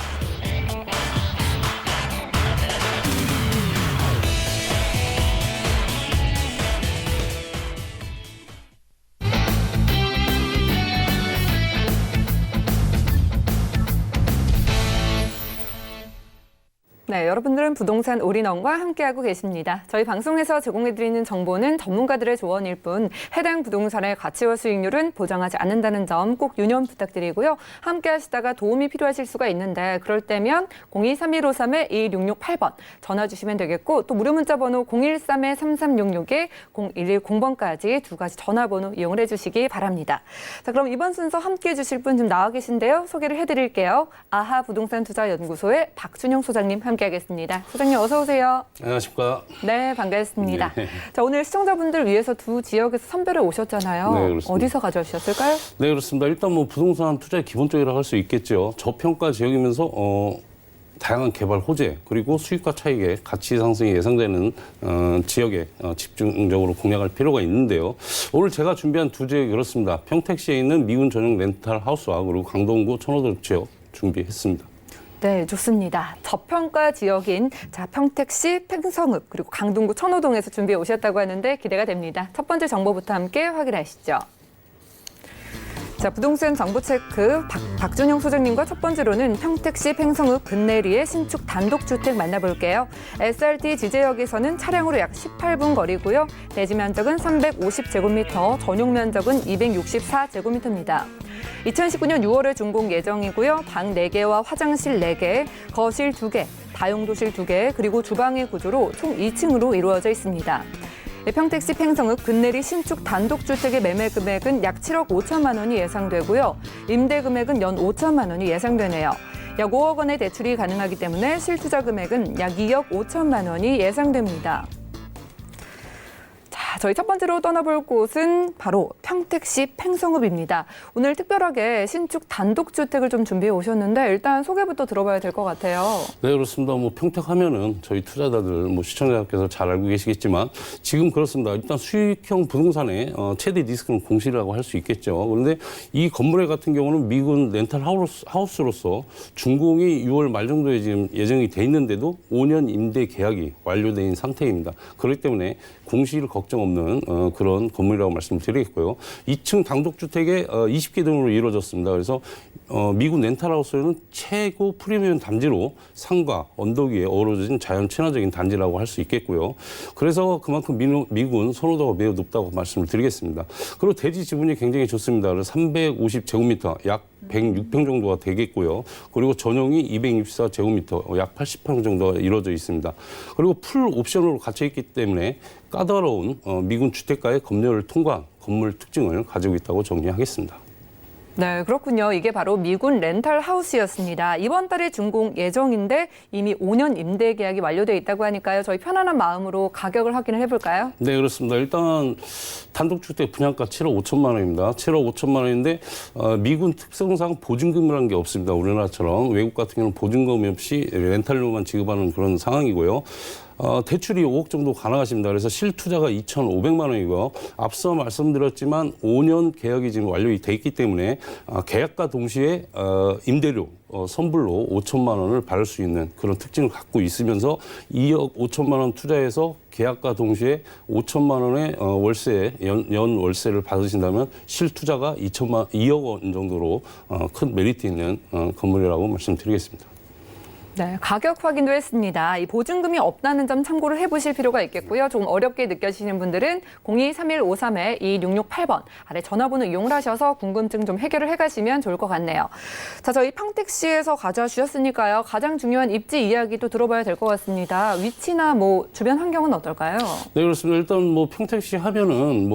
네, 여러분들은 부동산 올인원과 함께하고 계십니다. 저희 방송에서 제공해드리는 정보는 전문가들의 조언일 뿐 해당 부동산의 가치와 수익률은 보장하지 않는다는 점 꼭 유념 부탁드리고요. 함께 하시다가 도움이 필요하실 수가 있는데 그럴 때면 02-3153-2668번 전화 주시면 되겠고 또 무료 문자 번호 013-3366-0110번까지 두 가지 전화번호 이용을 해주시기 바랍니다. 자, 그럼 이번 순서 함께해 주실 분 좀 나와 계신데요. 소개를 해드릴게요. 아하 부동산 투자연구소의 박준영 소장님 함께하겠습니다. 소장님 어서 오세요. 안녕하십니까. 네, 반갑습니다. 네. 자, 오늘 시청자분들 위해서 두 지역에서 선별해 오셨잖아요. 네, 그렇습니다. 어디서 가져오셨을까요? 네, 그렇습니다. 일단 뭐 부동산 투자의 기본적이라고 할 수 있겠죠. 저평가 지역이면서 다양한 개발 호재 그리고 수익과 차익의 가치 상승이 예상되는 지역에 집중적으로 공략할 필요가 있는데요. 오늘 제가 준비한 두 지역이 그렇습니다. 평택시에 있는 미군 전용 렌탈 하우스와 그리고 강동구 천호동 지역 준비했습니다. 네, 좋습니다. 저평가 지역인 평택시 팽성읍 그리고 강동구 천호동에서 준비해 오셨다고 하는데 기대가 됩니다. 첫 번째 정보부터 함께 확인하시죠. 자, 부동산 정보 체크 박준영 소장님과 첫 번째로는 평택시 팽성읍 근내리의 신축 단독주택 만나볼게요. SRT 지제역에서는 차량으로 약 18분 거리고요. 대지 면적은 350제곱미터, 전용 면적은 264제곱미터입니다. 2019년 6월에 준공 예정이고요. 방 4개와 화장실 4개, 거실 2개, 다용도실 2개, 그리고 주방의 구조로 총 2층으로 이루어져 있습니다. 평택시 팽성읍 근내리 신축 단독주택의 매매 금액은 약 7억 5천만 원이 예상되고요. 임대 금액은 연 5천만 원이 예상되네요. 약 5억 원의 대출이 가능하기 때문에 실투자 금액은 약 2억 5천만 원이 예상됩니다. 자, 저희 첫 번째로 떠나볼 곳은 바로 평택시 팽성읍입니다. 오늘 특별하게 신축 단독주택을 좀 준비해 오셨는데 일단 소개부터 들어봐야 될 것 같아요. 네, 그렇습니다. 뭐 평택하면은 저희 투자자들, 시청자께서 잘 알고 계시겠지만 지금 그렇습니다. 일단 수익형 부동산의 최대 리스크는 공실이라고 할 수 있겠죠. 그런데 이 건물의 같은 경우는 미군 렌탈 하우스로서 준공이 6월 말 정도에 지금 예정이 돼 있는데도 5년 임대 계약이 완료된 상태입니다. 그렇기 때문에 공실 걱정 없는 그런 건물이라고 말씀드리겠고요. 2층 단독주택에 20개 등으로 이루어졌습니다. 그래서 미군 렌탈하우스는 최고 프리미엄 단지로 산과 언덕 위에 어우러진 자연 친화적인 단지라고 할 수 있겠고요. 그래서 그만큼 미군 선호도가 매우 높다고 말씀을 드리겠습니다. 그리고 대지 지분이 굉장히 좋습니다. 350제곱미터 약 106평 정도가 되겠고요. 그리고 전용이 264제곱미터 약 80평 정도가 이루어져 있습니다. 그리고 풀 옵션으로 갇혀 있기 때문에 까다로운 미군 주택가의 검열을 통과한 건물 특징을 가지고 있다고 정리하겠습니다. 네, 그렇군요. 이게 바로 미군 렌탈 하우스였습니다. 이번 달에 준공 예정인데 이미 5년 임대 계약이 완료돼 있다고 하니까요. 저희 편안한 마음으로 가격을 확인을 해볼까요? 네, 그렇습니다. 일단 단독주택 분양가 7억 5천만 원입니다. 7억 5천만 원인데 미군 특성상 보증금이라는 게 없습니다. 우리나라처럼 외국 같은 경우는 보증금이 없이 렌탈료만 지급하는 그런 상황이고요. 대출이 5억 정도 가능하십니다. 그래서 실투자가 2,500만 원이고요. 앞서 말씀드렸지만 5년 계약이 지금 완료돼 있기 때문에 계약과 동시에 임대료 선불로 5천만 원을 받을 수 있는 그런 특징을 갖고 있으면서 2억 5천만 원 투자해서 계약과 동시에 5천만 원의 월세, 연 월세를 받으신다면 실투자가 2억 원 정도로 큰 메리트 있는 건물이라고 말씀드리겠습니다. 네, 가격 확인도 했습니다. 이 보증금이 없다는 점 참고를 해보실 필요가 있겠고요. 조금 어렵게 느껴지시는 분들은 02-3153-2668번 아래 전화번호 이용을 하셔서 궁금증 좀 해결을 해가시면 좋을 것 같네요. 자, 저희 평택시에서 가져와 주셨으니까요. 가장 중요한 입지 이야기도 들어봐야 될 것 같습니다. 위치나 주변 환경은 어떨까요? 네, 그렇습니다. 일단 평택시 하면은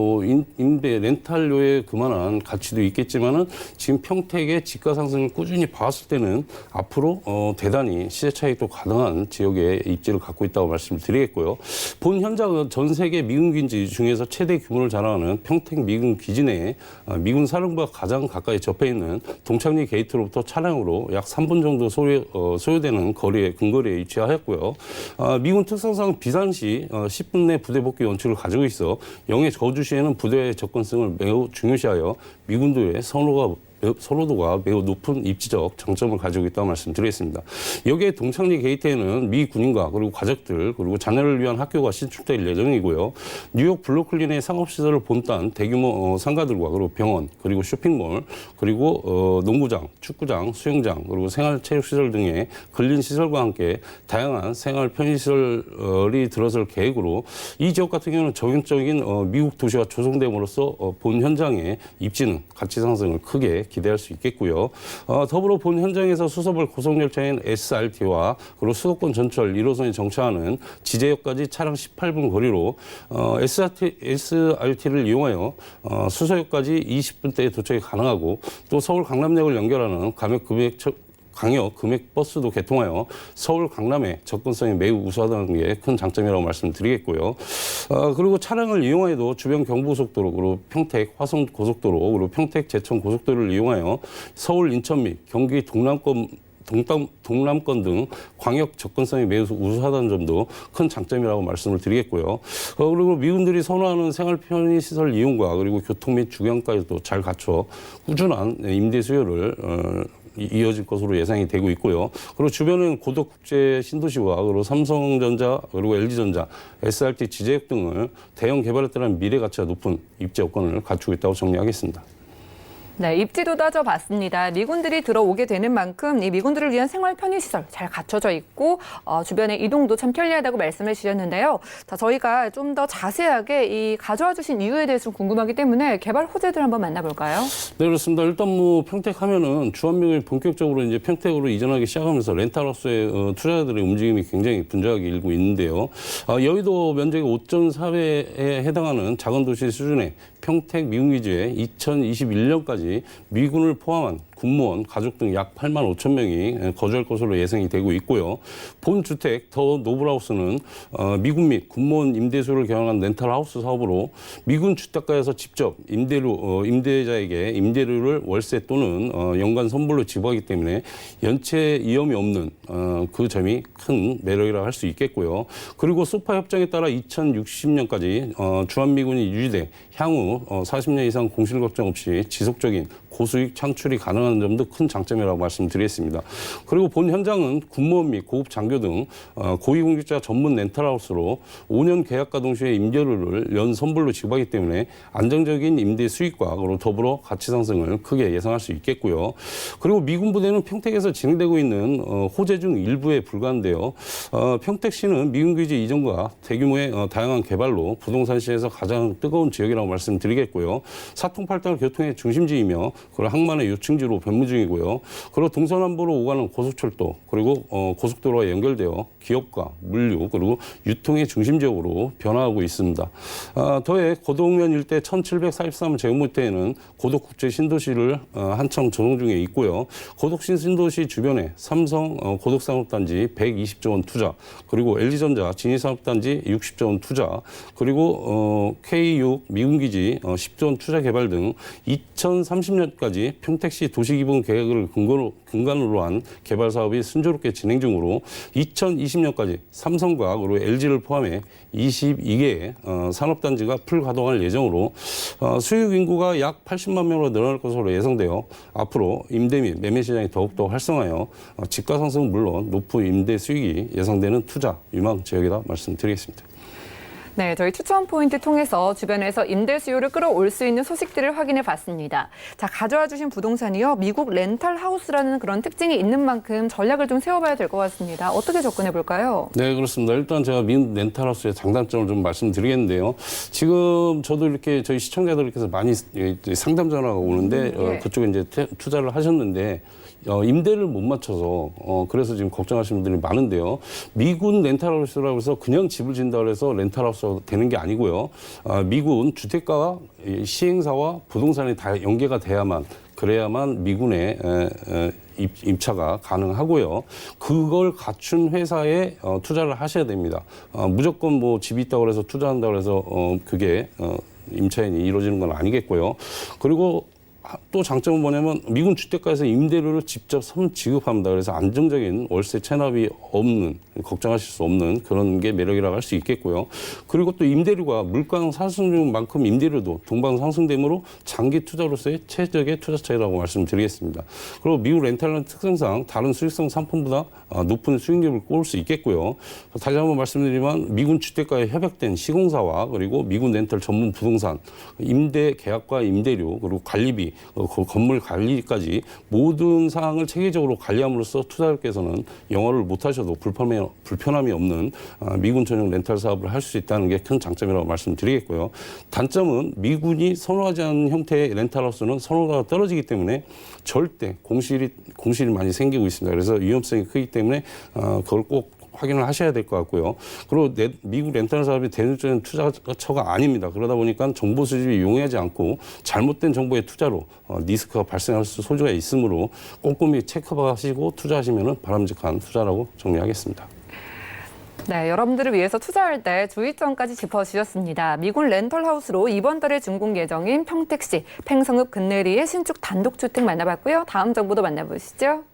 임대 렌탈료에 그만한 가치도 있겠지만은 지금 평택의 집가 상승을 꾸준히 봤을 때는 앞으로 대단히 시세 차익도 가능한 지역에 입지를 갖고 있다고 말씀을 드리겠고요. 본 현장은 전 세계 미군 기지 중에서 최대 규모를 자랑하는 평택 미군 기지 내에 미군 사령부가 가장 가까이 접해 있는 동창리 게이트로부터 차량으로 약 3분 정도 소요되는 근거리에 위치하였고요. 미군 특성상 비상시 10분 내 부대 복귀 원칙을 가지고 있어 영해 저주 시에는 부대의 접근성을 매우 중요시하여 미군들의 선호가 선호도가 매우 높은 입지적 장점을 가지고 있다고 말씀드리겠습니다. 여기에 동창리 게이트에는 미 군인과 그리고 가족들 그리고 자녀를 위한 학교가 신축될 예정이고요. 뉴욕 블루클린의 상업시설을 본딴 대규모 상가들과 그리고 병원 그리고 쇼핑몰 그리고 농구장, 축구장, 수영장 그리고 생활체육시설 등의 근린시설과 함께 다양한 생활 편의시설이 들어설 계획으로 이 지역 같은 경우는 전형적인 미국 도시가 조성됨으로써 본 현장의 입지는 가치 상승을 크게 기대할 수 있겠고요. 더불어 본 현장에서 수서볼 고속열차인 SRT와 그리고 수도권 전철 1호선이 정차하는 지제역까지 차량 18분 거리로 SRT를 이용하여 수서역까지 20분대에 도착이 가능하고 또 서울 강남역을 연결하는 광역 금액 버스도 개통하여 서울 강남의 접근성이 매우 우수하다는 게 큰 장점이라고 말씀드리겠고요. 그리고 차량을 이용하여도 주변 경부고속도로 그리고 평택 화성 고속도로 그리고 평택 제천 고속도로를 이용하여 서울 인천 및 경기 동남권 등 광역 접근성이 매우 우수하다는 점도 큰 장점이라고 말씀을 드리겠고요. 그리고 미군들이 선호하는 생활 편의시설 이용과 그리고 교통 및 주변까지도 잘 갖춰 꾸준한 임대 수요를 이어질 것으로 예상이 되고 있고요. 그리고 주변은 고덕국제 신도시와 그리고 삼성전자 그리고 LG전자, SRT 지제역 등을 대형 개발에 따른 미래 가치가 높은 입지 여건을 갖추고 있다고 정리하겠습니다. 네, 입지도 따져봤습니다. 미군들이 들어오게 되는 만큼 이 미군들을 위한 생활 편의시설 잘 갖춰져 있고 주변의 이동도 참 편리하다고 말씀을 주셨는데요. 자, 저희가 좀 더 자세하게 이 가져와 주신 이유에 대해서 궁금하기 때문에 개발 호재들 한번 만나볼까요? 네, 그렇습니다. 일단 뭐 평택 하면은 주한미군이 본격적으로 이제 평택으로 이전하기 시작하면서 렌탈하우스의 투자자들의 움직임이 굉장히 분주하게 일고 있는데요. 여의도 면적이 5.4회에 해당하는 작은 도시 수준의 평택 미군기지에 2021년까지 미군을 포함한 군무원, 가족 등 약 8만 5천 명이 거주할 것으로 예상이 되고 있고요. 본 주택 더 노블하우스는 미군 및 군무원 임대수를 겨냥한 렌탈하우스 사업으로 미군 주택가에서 직접 임대자에게 임대료를 월세 또는 연간 선불로 지불하기 때문에 연체 위험이 없는 그 점이 큰 매력이라고 할 수 있겠고요. 그리고 소파 협정에 따라 2060년까지 주한미군이 유지돼 향후 40년 이상 공실 걱정 없이 지속적인 고수익 창출이 가능한 점도 큰 장점이라고 말씀드리겠습니다. 그리고 본 현장은 군무원 및 고급 장교 등 고위공직자 전문 렌탈하우스로 5년 계약과 동시에 임대료를 연 선불로 지급하기 때문에 안정적인 임대 수익과 그리고 더불어 가치 상승을 크게 예상할 수 있겠고요. 그리고 미군 부대는 평택에서 진행되고 있는 호재 중 일부에 불과한데요. 평택시는 미군기지 이전과 대규모의 다양한 개발로 부동산 시에서 가장 뜨거운 지역이라고 말씀드리겠고요. 사통팔달 교통의 중심지이며 그리고 항만의 요충지로 변모 중이고요. 그리고 동서남북으로 오가는 고속철도 그리고 고속도로와 연결되어 기업과 물류 그리고 유통의 중심지역으로 변화하고 있습니다. 더해 고덕면 일대 1743제곱미터에는 고덕국제 신도시를 한창 조성 중에 있고요. 고덕신 신도시 주변에 삼성 고덕산업단지 120조 원 투자 그리고 LG전자 진희산업단지 60조 원 투자 그리고 K6 미군기지 10조 원 투자 개발 등 2030년까지 평택시 도시기본 계획을 근간으로 한 개발 사업이 순조롭게 진행 중으로 2020년까지 삼성과 그리고 LG를 포함해 22개의 산업단지가 풀가동할 예정으로 수익 인구가 약 80만 명으로 늘어날 것으로 예상되어 앞으로 임대 및 매매 시장이 더욱더 활성화하여 집가 상승은 물론 높은 임대 수익이 예상되는 투자 유망 지역이다 말씀드리겠습니다. 네, 저희 추천 포인트 통해서 주변에서 임대 수요를 끌어올 수 있는 소식들을 확인해 봤습니다. 자, 가져와 주신 부동산이요. 미국 렌탈 하우스라는 그런 특징이 있는 만큼 전략을 좀 세워봐야 될 것 같습니다. 어떻게 접근해 볼까요? 네, 그렇습니다. 일단 제가 미국 렌탈 하우스의 장단점을 좀 말씀드리겠는데요. 지금 저도 이렇게 저희 시청자들께서 많이 상담 전화가 오는데 그쪽에 이제 투자를 하셨는데 임대를 못 맞춰서 그래서 지금 걱정하시는 분들이 많은데요. 미군 렌탈하우스라고 해서 그냥 집을 진다고 해서 렌탈하우스가 되는 게 아니고요. 미군 주택가와 시행사와 부동산이 다 연계가 그래야만 미군의 입차가 가능하고요. 그걸 갖춘 회사에 투자를 하셔야 됩니다. 무조건 뭐 집이 있다고 해서 투자한다고 해서 그게 임차인이 이루어지는 건 아니겠고요. 그리고 또 장점은 뭐냐면 미군 주택가에서 임대료를 직접 지급합니다. 그래서 안정적인 월세 체납이 없는, 걱정하실 수 없는 그런 게 매력이라고 할 수 있겠고요. 그리고 또 임대료가 물가 상승 중만큼 임대료도 동방상승되므로 장기 투자로서의 최적의 투자처라고 말씀드리겠습니다. 그리고 미국 렌탈은 특성상 다른 수익성 상품보다 높은 수익률을 꼴 수 있겠고요. 다시 한번 말씀드리면 미군 주택가에 협약된 시공사와 그리고 미군 렌탈 전문 부동산, 임대 계약과 임대료, 그리고 관리비, 건물 관리까지 모든 사항을 체계적으로 관리함으로써 투자자께서는 영업을 못하셔도 불편함이 없는 미군 전용 렌탈 사업을 할 수 있다는 게 큰 장점이라고 말씀드리겠고요. 단점은 미군이 선호하지 않는 형태의 렌탈하우스는 선호도가 떨어지기 때문에 절대 공실이 많이 생기고 있습니다. 그래서 위험성이 크기 때문에 그걸 꼭 확인을 하셔야 될 것 같고요. 그리고 미국 렌탈 사업이 대중적인 투자처가 아닙니다. 그러다 보니까 정보 수집이 용이하지 않고 잘못된 정보의 투자로 리스크가 발생할 소지가 있으므로 꼼꼼히 체크하시고 투자하시면 바람직한 투자라고 정리하겠습니다. 네, 여러분들을 위해서 투자할 때 주의점까지 짚어주셨습니다. 미군 렌털하우스로 이번 달에 준공 예정인 평택시 팽성읍 근내리의 신축 단독주택 만나봤고요. 다음 정보도 만나보시죠.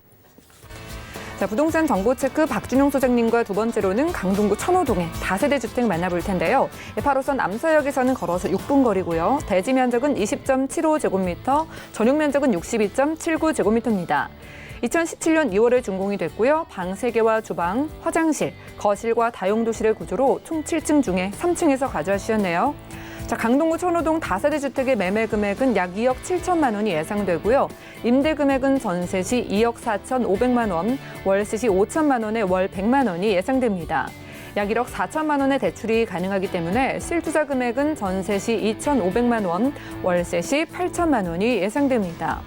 자, 부동산 정보 체크 박준용 소장님과 두 번째로는 강동구 천호동의 다세대 주택 만나볼 텐데요. 8호선 남서역에서는 걸어서 6분 거리고요. 대지 면적은 20.75제곱미터, 전용 면적은 62.79제곱미터입니다. 2017년 2월에 준공이 됐고요. 방 3개와 주방, 화장실, 거실과 다용도실의 구조로 총 7층 중에 3층에서 가져하셨네요. 자, 강동구 천호동 다세대 주택의 매매 금액은 약 2억 7천만 원이 예상되고요. 임대 금액은 전세 시 2억 4,500만 원, 월세 시 5천만 원에 월 100만 원이 예상됩니다. 약 1억 4천만 원의 대출이 가능하기 때문에 실투자 금액은 전세 시 2,500만 원, 월세 시 8천만 원이 예상됩니다.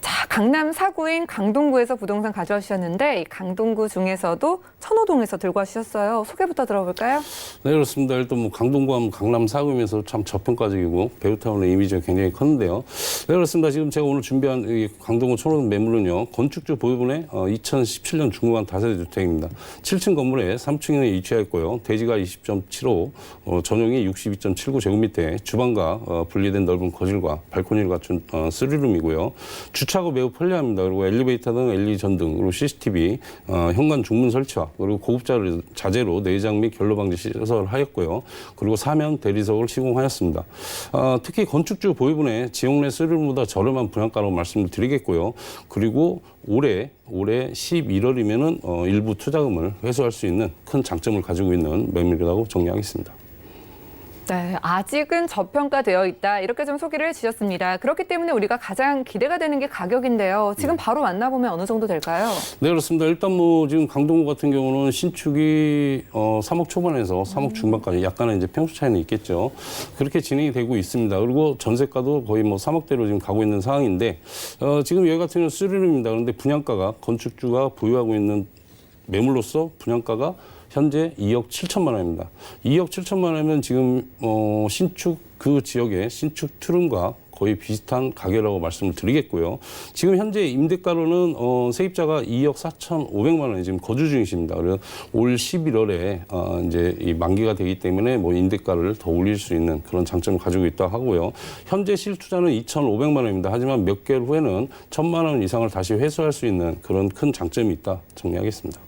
자, 강남 4구인 강동구에서 부동산 가져와주셨는데 이 강동구 중에서도 천호동에서 들고 와주셨어요. 소개부터 들어볼까요? 네, 그렇습니다. 일단 뭐 강동구 하면 강남 4구면서 참 저평가적이고 배우타운의 이미지가 굉장히 컸는데요. 네, 그렇습니다. 지금 제가 오늘 준비한 이 강동구 천호동 매물은요. 건축주 보유분의 2017년 준공한 다세대 주택입니다. 7층 건물에 3층에 위치하였고요. 대지가 20.75, 전용이 62.79제곱미터에 주방과 분리된 넓은 거실과 발코니를 갖춘 3룸이고요. 주차가 매우 편리합니다. 그리고 엘리베이터 등 LED 전등, 그리고 CCTV, 현관 중문 설치와 그리고 고급 자재로 내장 및 결로 방지 시설을 하였고요. 그리고 사면 대리석을 시공하였습니다. 특히 건축주 보유분의 지역 내 3룸보다 저렴한 분양가라고 말씀을 드리겠고요. 그리고 올해 11월이면은 일부 투자금을 회수할 수 있는 큰 장점을 가지고 있는 매물이라고 정리하겠습니다. 네, 아직은 저평가되어 있다. 이렇게 좀 소개를 해주셨습니다. 그렇기 때문에 우리가 가장 기대가 되는 게 가격인데요. 지금 바로 만나보면 어느 정도 될까요? 네, 그렇습니다. 일단 뭐 지금 강동구 같은 경우는 신축이 3억 초반에서 3억 중반까지 약간의 이제 평수 차이는 있겠죠. 그렇게 진행이 되고 있습니다. 그리고 전세가도 거의 뭐 3억대로 지금 가고 있는 상황인데 지금 여기 같은 경우는 3룸입니다. 그런데 분양가가 건축주가 보유하고 있는 매물로서 분양가가 현재 2억 7천만 원입니다. 2억 7천만 원이면 지금 신축 그 지역의 신축 투룸과 거의 비슷한 가격이라고 말씀을 드리겠고요. 지금 현재 임대가로는 세입자가 2억 4,500만 원이 지금 거주 중이십니다. 그래서 올 11월에 이제 이 만기가 되기 때문에 뭐 임대가를 더 올릴 수 있는 그런 장점을 가지고 있다 하고요. 현재 실투자는 2,500만 원입니다. 하지만 몇 개월 후에는 1,000만 원 이상을 다시 회수할 수 있는 그런 큰 장점이 있다 정리하겠습니다.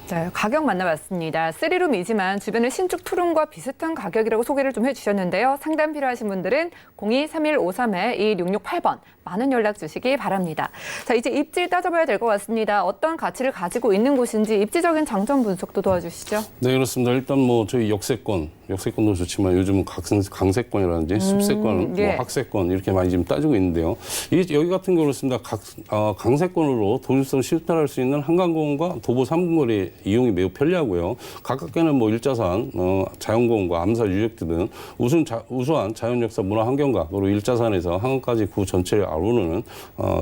네, 가격 만나봤습니다. 3룸이지만 주변의 신축 투룸과 비슷한 가격이라고 소개를 좀 해주셨는데요. 상담 필요하신 분들은 02-3153-2668번 많은 연락 주시기 바랍니다. 자, 이제 입지 따져봐야 될 것 같습니다. 어떤 가치를 가지고 있는 곳인지 입지적인 장점 분석도 도와주시죠. 네, 그렇습니다. 일단 뭐 저희 역세권도 좋지만 요즘은 강세권이라든지 숲세권, 예. 뭐 학세권 이렇게 많이 지금 따지고 있는데요. 여기 같은 경우는 그렇습니다. 강세권으로 도심성 실현할 수 있는 한강공원과 도보 3분거리 이용이 매우 편리하고요. 가깝게는 뭐 일자산, 자연공원과 암사 유적지 등 우수한 자연역사 문화환경과 그리고 일자산에서 한강까지 구 전체를 아우르는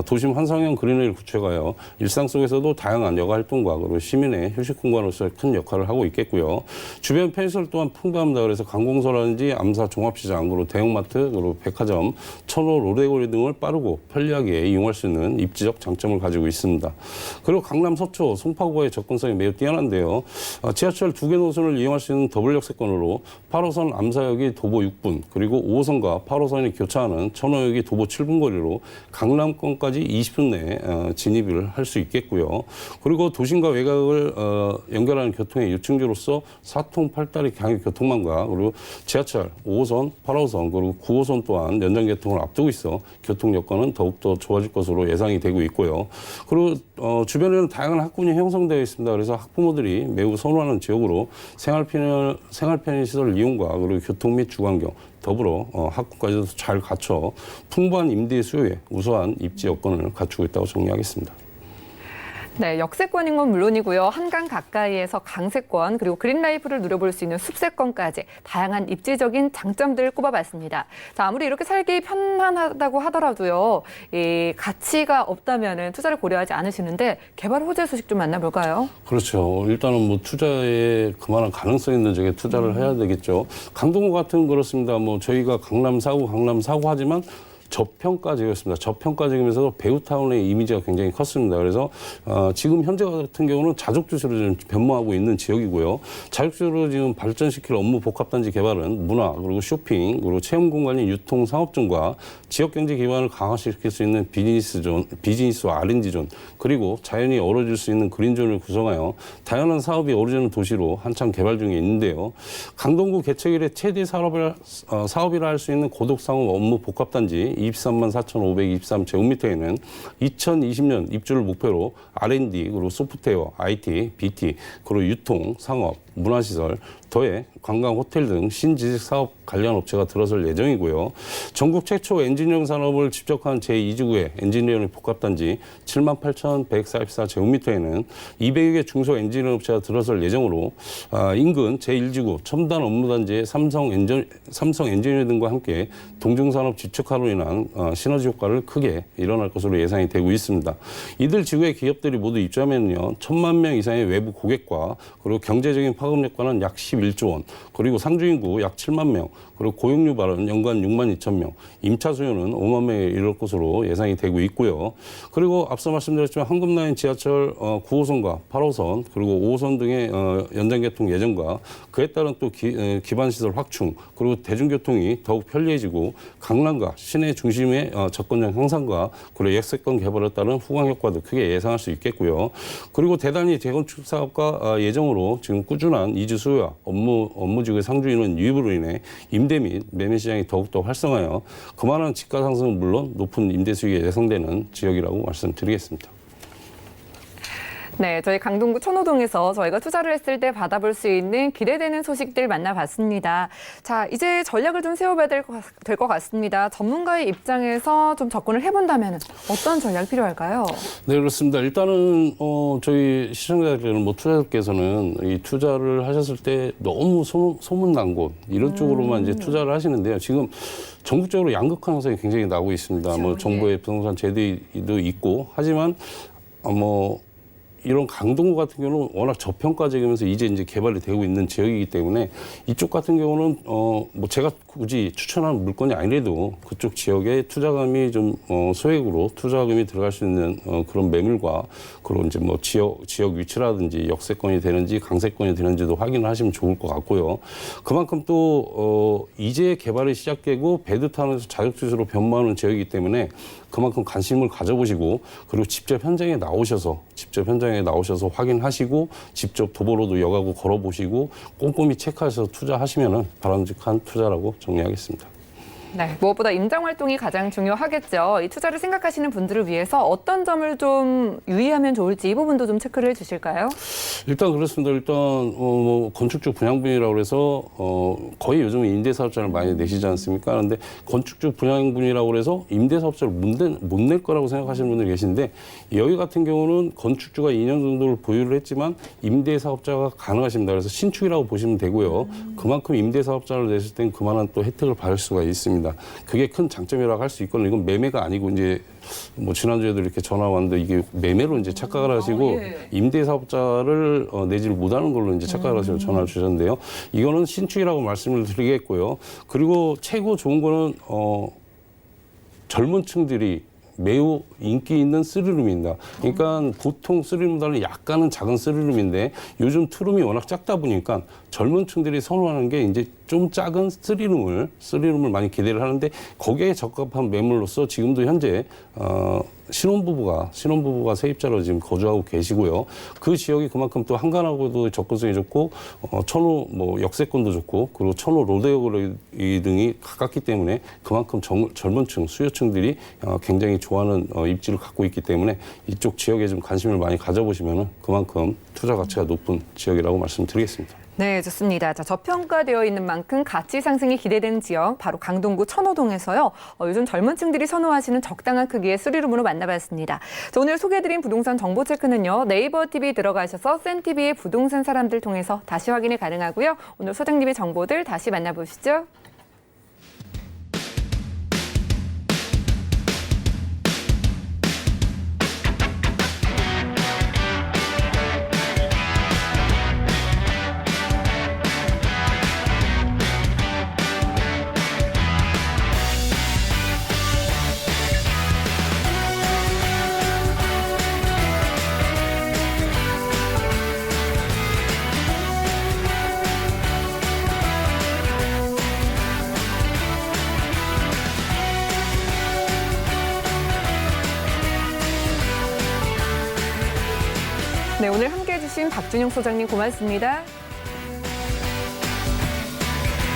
도심 환상형 그린웨이를 구축하여 일상 속에서도 다양한 여가 활동과 그리고 시민의 휴식 공간으로서 큰 역할을 하고 있겠고요. 주변 편의시설 또한 풍부합니다. 그렇습니다. 그래서 관공서라든지 암사 종합시장, 그리고 대형마트, 그리고 백화점, 천호, 로데거리 등을 빠르고 편리하게 이용할 수 있는 입지적 장점을 가지고 있습니다. 그리고 강남 서초, 송파구의 접근성이 매우 뛰어난데요. 지하철 2개 노선을 이용할 수 있는 더블 역세권으로 8호선 암사역이 도보 6분, 그리고 5호선과 8호선이 교차하는 천호역이 도보 7분 거리로 강남권까지 20분 내에 진입을 할 수 있겠고요. 그리고 도심과 외곽을 연결하는 교통의 유충지로서 4통 8다리 강의 교통망과 그리고 지하철 5호선, 8호선, 그리고 9호선 또한 연장 개통을 앞두고 있어 교통 여건은 더욱더 좋아질 것으로 예상이 되고 있고요. 그리고 주변에는 다양한 학군이 형성되어 있습니다. 그래서 학부모들이 매우 선호하는 지역으로 생활 편의 시설 이용과 그리고 교통 및 주거환경 더불어 학군까지도 잘 갖춰 풍부한 임대 수요에 우수한 입지 여건을 갖추고 있다고 정리하겠습니다. 네, 역세권인 건 물론이고요. 한강 가까이에서 강세권 그리고 그린라이프를 누려볼 수 있는 숲세권까지 다양한 입지적인 장점들을 꼽아봤습니다. 자, 아무리 이렇게 살기 편안하다고 하더라도요. 이 가치가 없다면 투자를 고려하지 않으시는데 개발 호재 소식 좀 만나볼까요? 그렇죠. 일단은 뭐 투자에 그만한 가능성 있는 쪽에 투자를 해야 되겠죠. 강동구 같은 그렇습니다. 뭐 저희가 강남 사구 하지만 저평가지역이었습니다. 저평가지역이면서도 배우타운의 이미지가 굉장히 컸습니다. 그래서 지금 현재 같은 경우는 자족주시로 좀 변모하고 있는 지역이고요. 자족주시로 지금 발전시킬 업무 복합단지 개발은 문화, 그리고 쇼핑, 그리고 체험 공간인 유통 상업존과 지역 경제 기반을 강화시킬 수 있는 비즈니스와 R&D존, 그리고 자연이 어우러질 수 있는 그린존을 구성하여 다양한 사업이 어우러지는 도시로 한창 개발 중에 있는데요. 강동구 개척 이래 최대 사업이라 할 수 있는 고덕상업 업무 복합단지 23만 4,523제곱미터에는 2020년 입주를 목표로 R&D, 그리고 소프트웨어, IT, BT, 그리고 유통, 상업, 문화시설, 더해 관광, 호텔 등 신지식 사업 관련 업체가 들어설 예정이고요. 전국 최초 엔지니어링 산업을 집적한 제2지구의 엔지니어링 복합단지 78,144제곱미터에는 200여 개 중소 엔지니어링 업체가 들어설 예정으로 인근 제1지구 첨단 업무단지의 삼성 엔지니어 등과 함께 동중산업 집적화로 인한 시너지 효과를 크게 일어날 것으로 예상이 되고 있습니다. 이들 지구의 기업들이 모두 입주하면요, 1,000만 명 이상의 외부 고객과 그리고 경제적인 파급 효과는 약 11조 원, 그리고 상주인구 약 7만 명, 그리고 고용 유발은 연간 6만 2천 명, 임차 수요는 5만 명에 이를 것으로 예상이 되고 있고요. 그리고 앞서 말씀드렸지만 황금라인 지하철 9호선과 8호선 그리고 5호선 등의 연장 개통 예정과 그에 따른 또 기반 시설 확충, 그리고 대중교통이 더욱 편리해지고 강남과 시내 중심의 접근력 향상과 그리고 역세권 개발에 따른 후광 효과도 크게 예상할 수 있겠고요. 그리고 대단히 재건축 사업과 예정으로 지금 꾸준한 이주 수요와 업무지구의 상주인원 유입으로 인해 임대 및 매매 시장이 더욱더 활성화하여 그만한 집가 상승은 물론 높은 임대 수익이 예상되는 지역이라고 말씀드리겠습니다. 네, 저희 강동구 천호동에서 저희가 투자를 했을 때 받아볼 수 있는 기대되는 소식들 만나봤습니다. 자, 이제 전략을 좀 세워봐야 될 것 같습니다. 전문가의 입장에서 좀 접근을 해본다면 어떤 전략이 필요할까요? 네, 그렇습니다. 일단은 저희 시청자들은 투자자께서는 이 투자를 하셨을 때 너무 소문난 곳 이런 쪽으로만 이제 투자를 하시는데요. 지금 전국적으로 양극화 현상이 굉장히 나오고 있습니다. 그렇죠. 뭐 정부의 부동산 제도도 있고 하지만 이런 강동구 같은 경우는 워낙 저평가적이면서 이제 개발이 되고 있는 지역이기 때문에 이쪽 같은 경우는 제가 굳이 추천한 물건이 아니래도 그쪽 지역에 투자금이 좀 소액으로 투자금이 들어갈 수 있는 그런 매물과 그런 이제 지역 위치라든지 역세권이 되는지 강세권이 되는지도 확인을 하시면 좋을 것 같고요. 그만큼 또 이제 개발이 시작되고 베드타운에서 자격지수로 변모하는 지역이기 때문에 그만큼 관심을 가져보시고 그리고 직접 현장에 나오셔서 확인하시고 직접 도보로도 여가고 걸어보시고 꼼꼼히 체크하셔서 투자하시면 바람직한 투자라고 정리하겠습니다. 네, 무엇보다 임장 활동이 가장 중요하겠죠. 이 투자를 생각하시는 분들을 위해서 어떤 점을 좀 유의하면 좋을지 이 부분도 좀 체크를 해주실까요? 일단 그렇습니다. 일단 건축주 분양분이라고 해서 거의 요즘은 임대사업자를 많이 내시지 않습니까? 그런데 건축주 분양분이라고 해서 임대사업자를 못 낼 거라고 생각하시는 분들이 계신데 여기 같은 경우는 건축주가 2년 정도를 보유를 했지만 임대사업자가 가능하십니다. 그래서 신축이라고 보시면 되고요. 그만큼 임대사업자를 내실 땐 그만한 또 혜택을 받을 수가 있습니다. 있습니다. 그게 큰 장점이라고 할 수 있거든요. 이건 매매가 아니고 이제 뭐 지난주에도 이렇게 전화 왔는데 이게 매매로 이제 착각을 하시고 임대사업자를 내지를 못하는 걸로 이제 착각을 하시고 전화를 주셨는데요. 이거는 신축이라고 말씀을 드리겠고요. 그리고 최고 좋은 거는 젊은 층들이 매우 인기 있는 쓰리룸입니다. 그러니까 보통 쓰리룸보다는 약간은 작은 쓰리룸인데 요즘 투룸이 워낙 작다 보니까 젊은 층들이 선호하는 게 이제 좀 작은 쓰리룸을 많이 기대를 하는데 거기에 적합한 매물로서 지금도 현재 신혼부부가 세입자로 지금 거주하고 계시고요. 그 지역이 그만큼 또 한간하고도 접근성이 좋고 천호 뭐 역세권도 좋고 그리고 천호 로데오 등이 가깝기 때문에 그만큼 젊은층 수요층들이 굉장히 좋아하는 입지를 갖고 있기 때문에 이쪽 지역에 좀 관심을 많이 가져보시면은 그만큼 투자 가치가 높은 지역이라고 말씀드리겠습니다. 네, 좋습니다. 자, 저평가되어 있는 만큼 가치 상승이 기대되는 지역, 바로 강동구 천호동에서요. 요즘 젊은 층들이 선호하시는 적당한 크기의 쓰리룸으로 만나봤습니다. 자, 오늘 소개해드린 부동산 정보 체크는요. 네이버 TV 들어가셔서 센TV의 부동산 사람들 통해서 다시 확인이 가능하고요. 오늘 소장님의 정보들 다시 만나보시죠. 네, 오늘 함께해 주신 박준영 소장님 고맙습니다.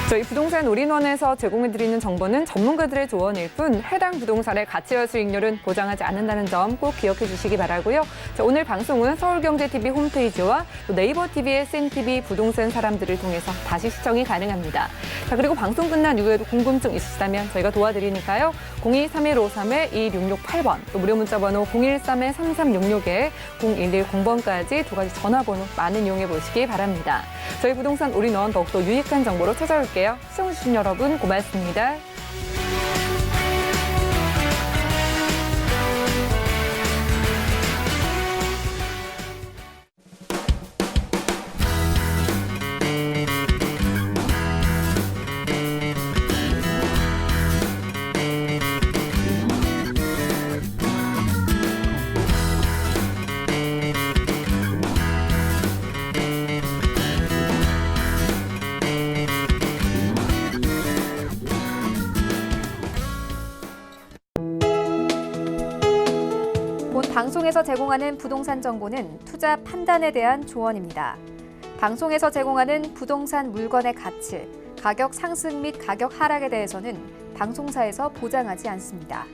저희 부동산 올인원에서 제공해드리는 정보는 전문가들의 조언일 뿐 해당 부동산의 가치와 수익률은 보장하지 않는다는 점 꼭 기억해 주시기 바라고요. 자, 오늘 방송은 서울경제TV 홈페이지와 또 네이버TV의 센TV 부동산 사람들을 통해서 다시 시청이 가능합니다. 자, 그리고 방송 끝난 이후에도 궁금증 있으시다면 저희가 도와드리니까요. 023153-2668번 또 무료 문자번호 013-3366에 0110번까지 두 가지 전화번호 많은 이용해 보시기 바랍니다. 저희 부동산 올인원 더욱더 유익한 정보로 찾아올게요. 시청해주신 여러분 고맙습니다. 본 방송에서 제공하는 부동산 정보는 투자 판단에 대한 조언입니다. 방송에서 제공하는 부동산 물건의 가치, 가격 상승 및 가격 하락에 대해서는 방송사에서 보장하지 않습니다.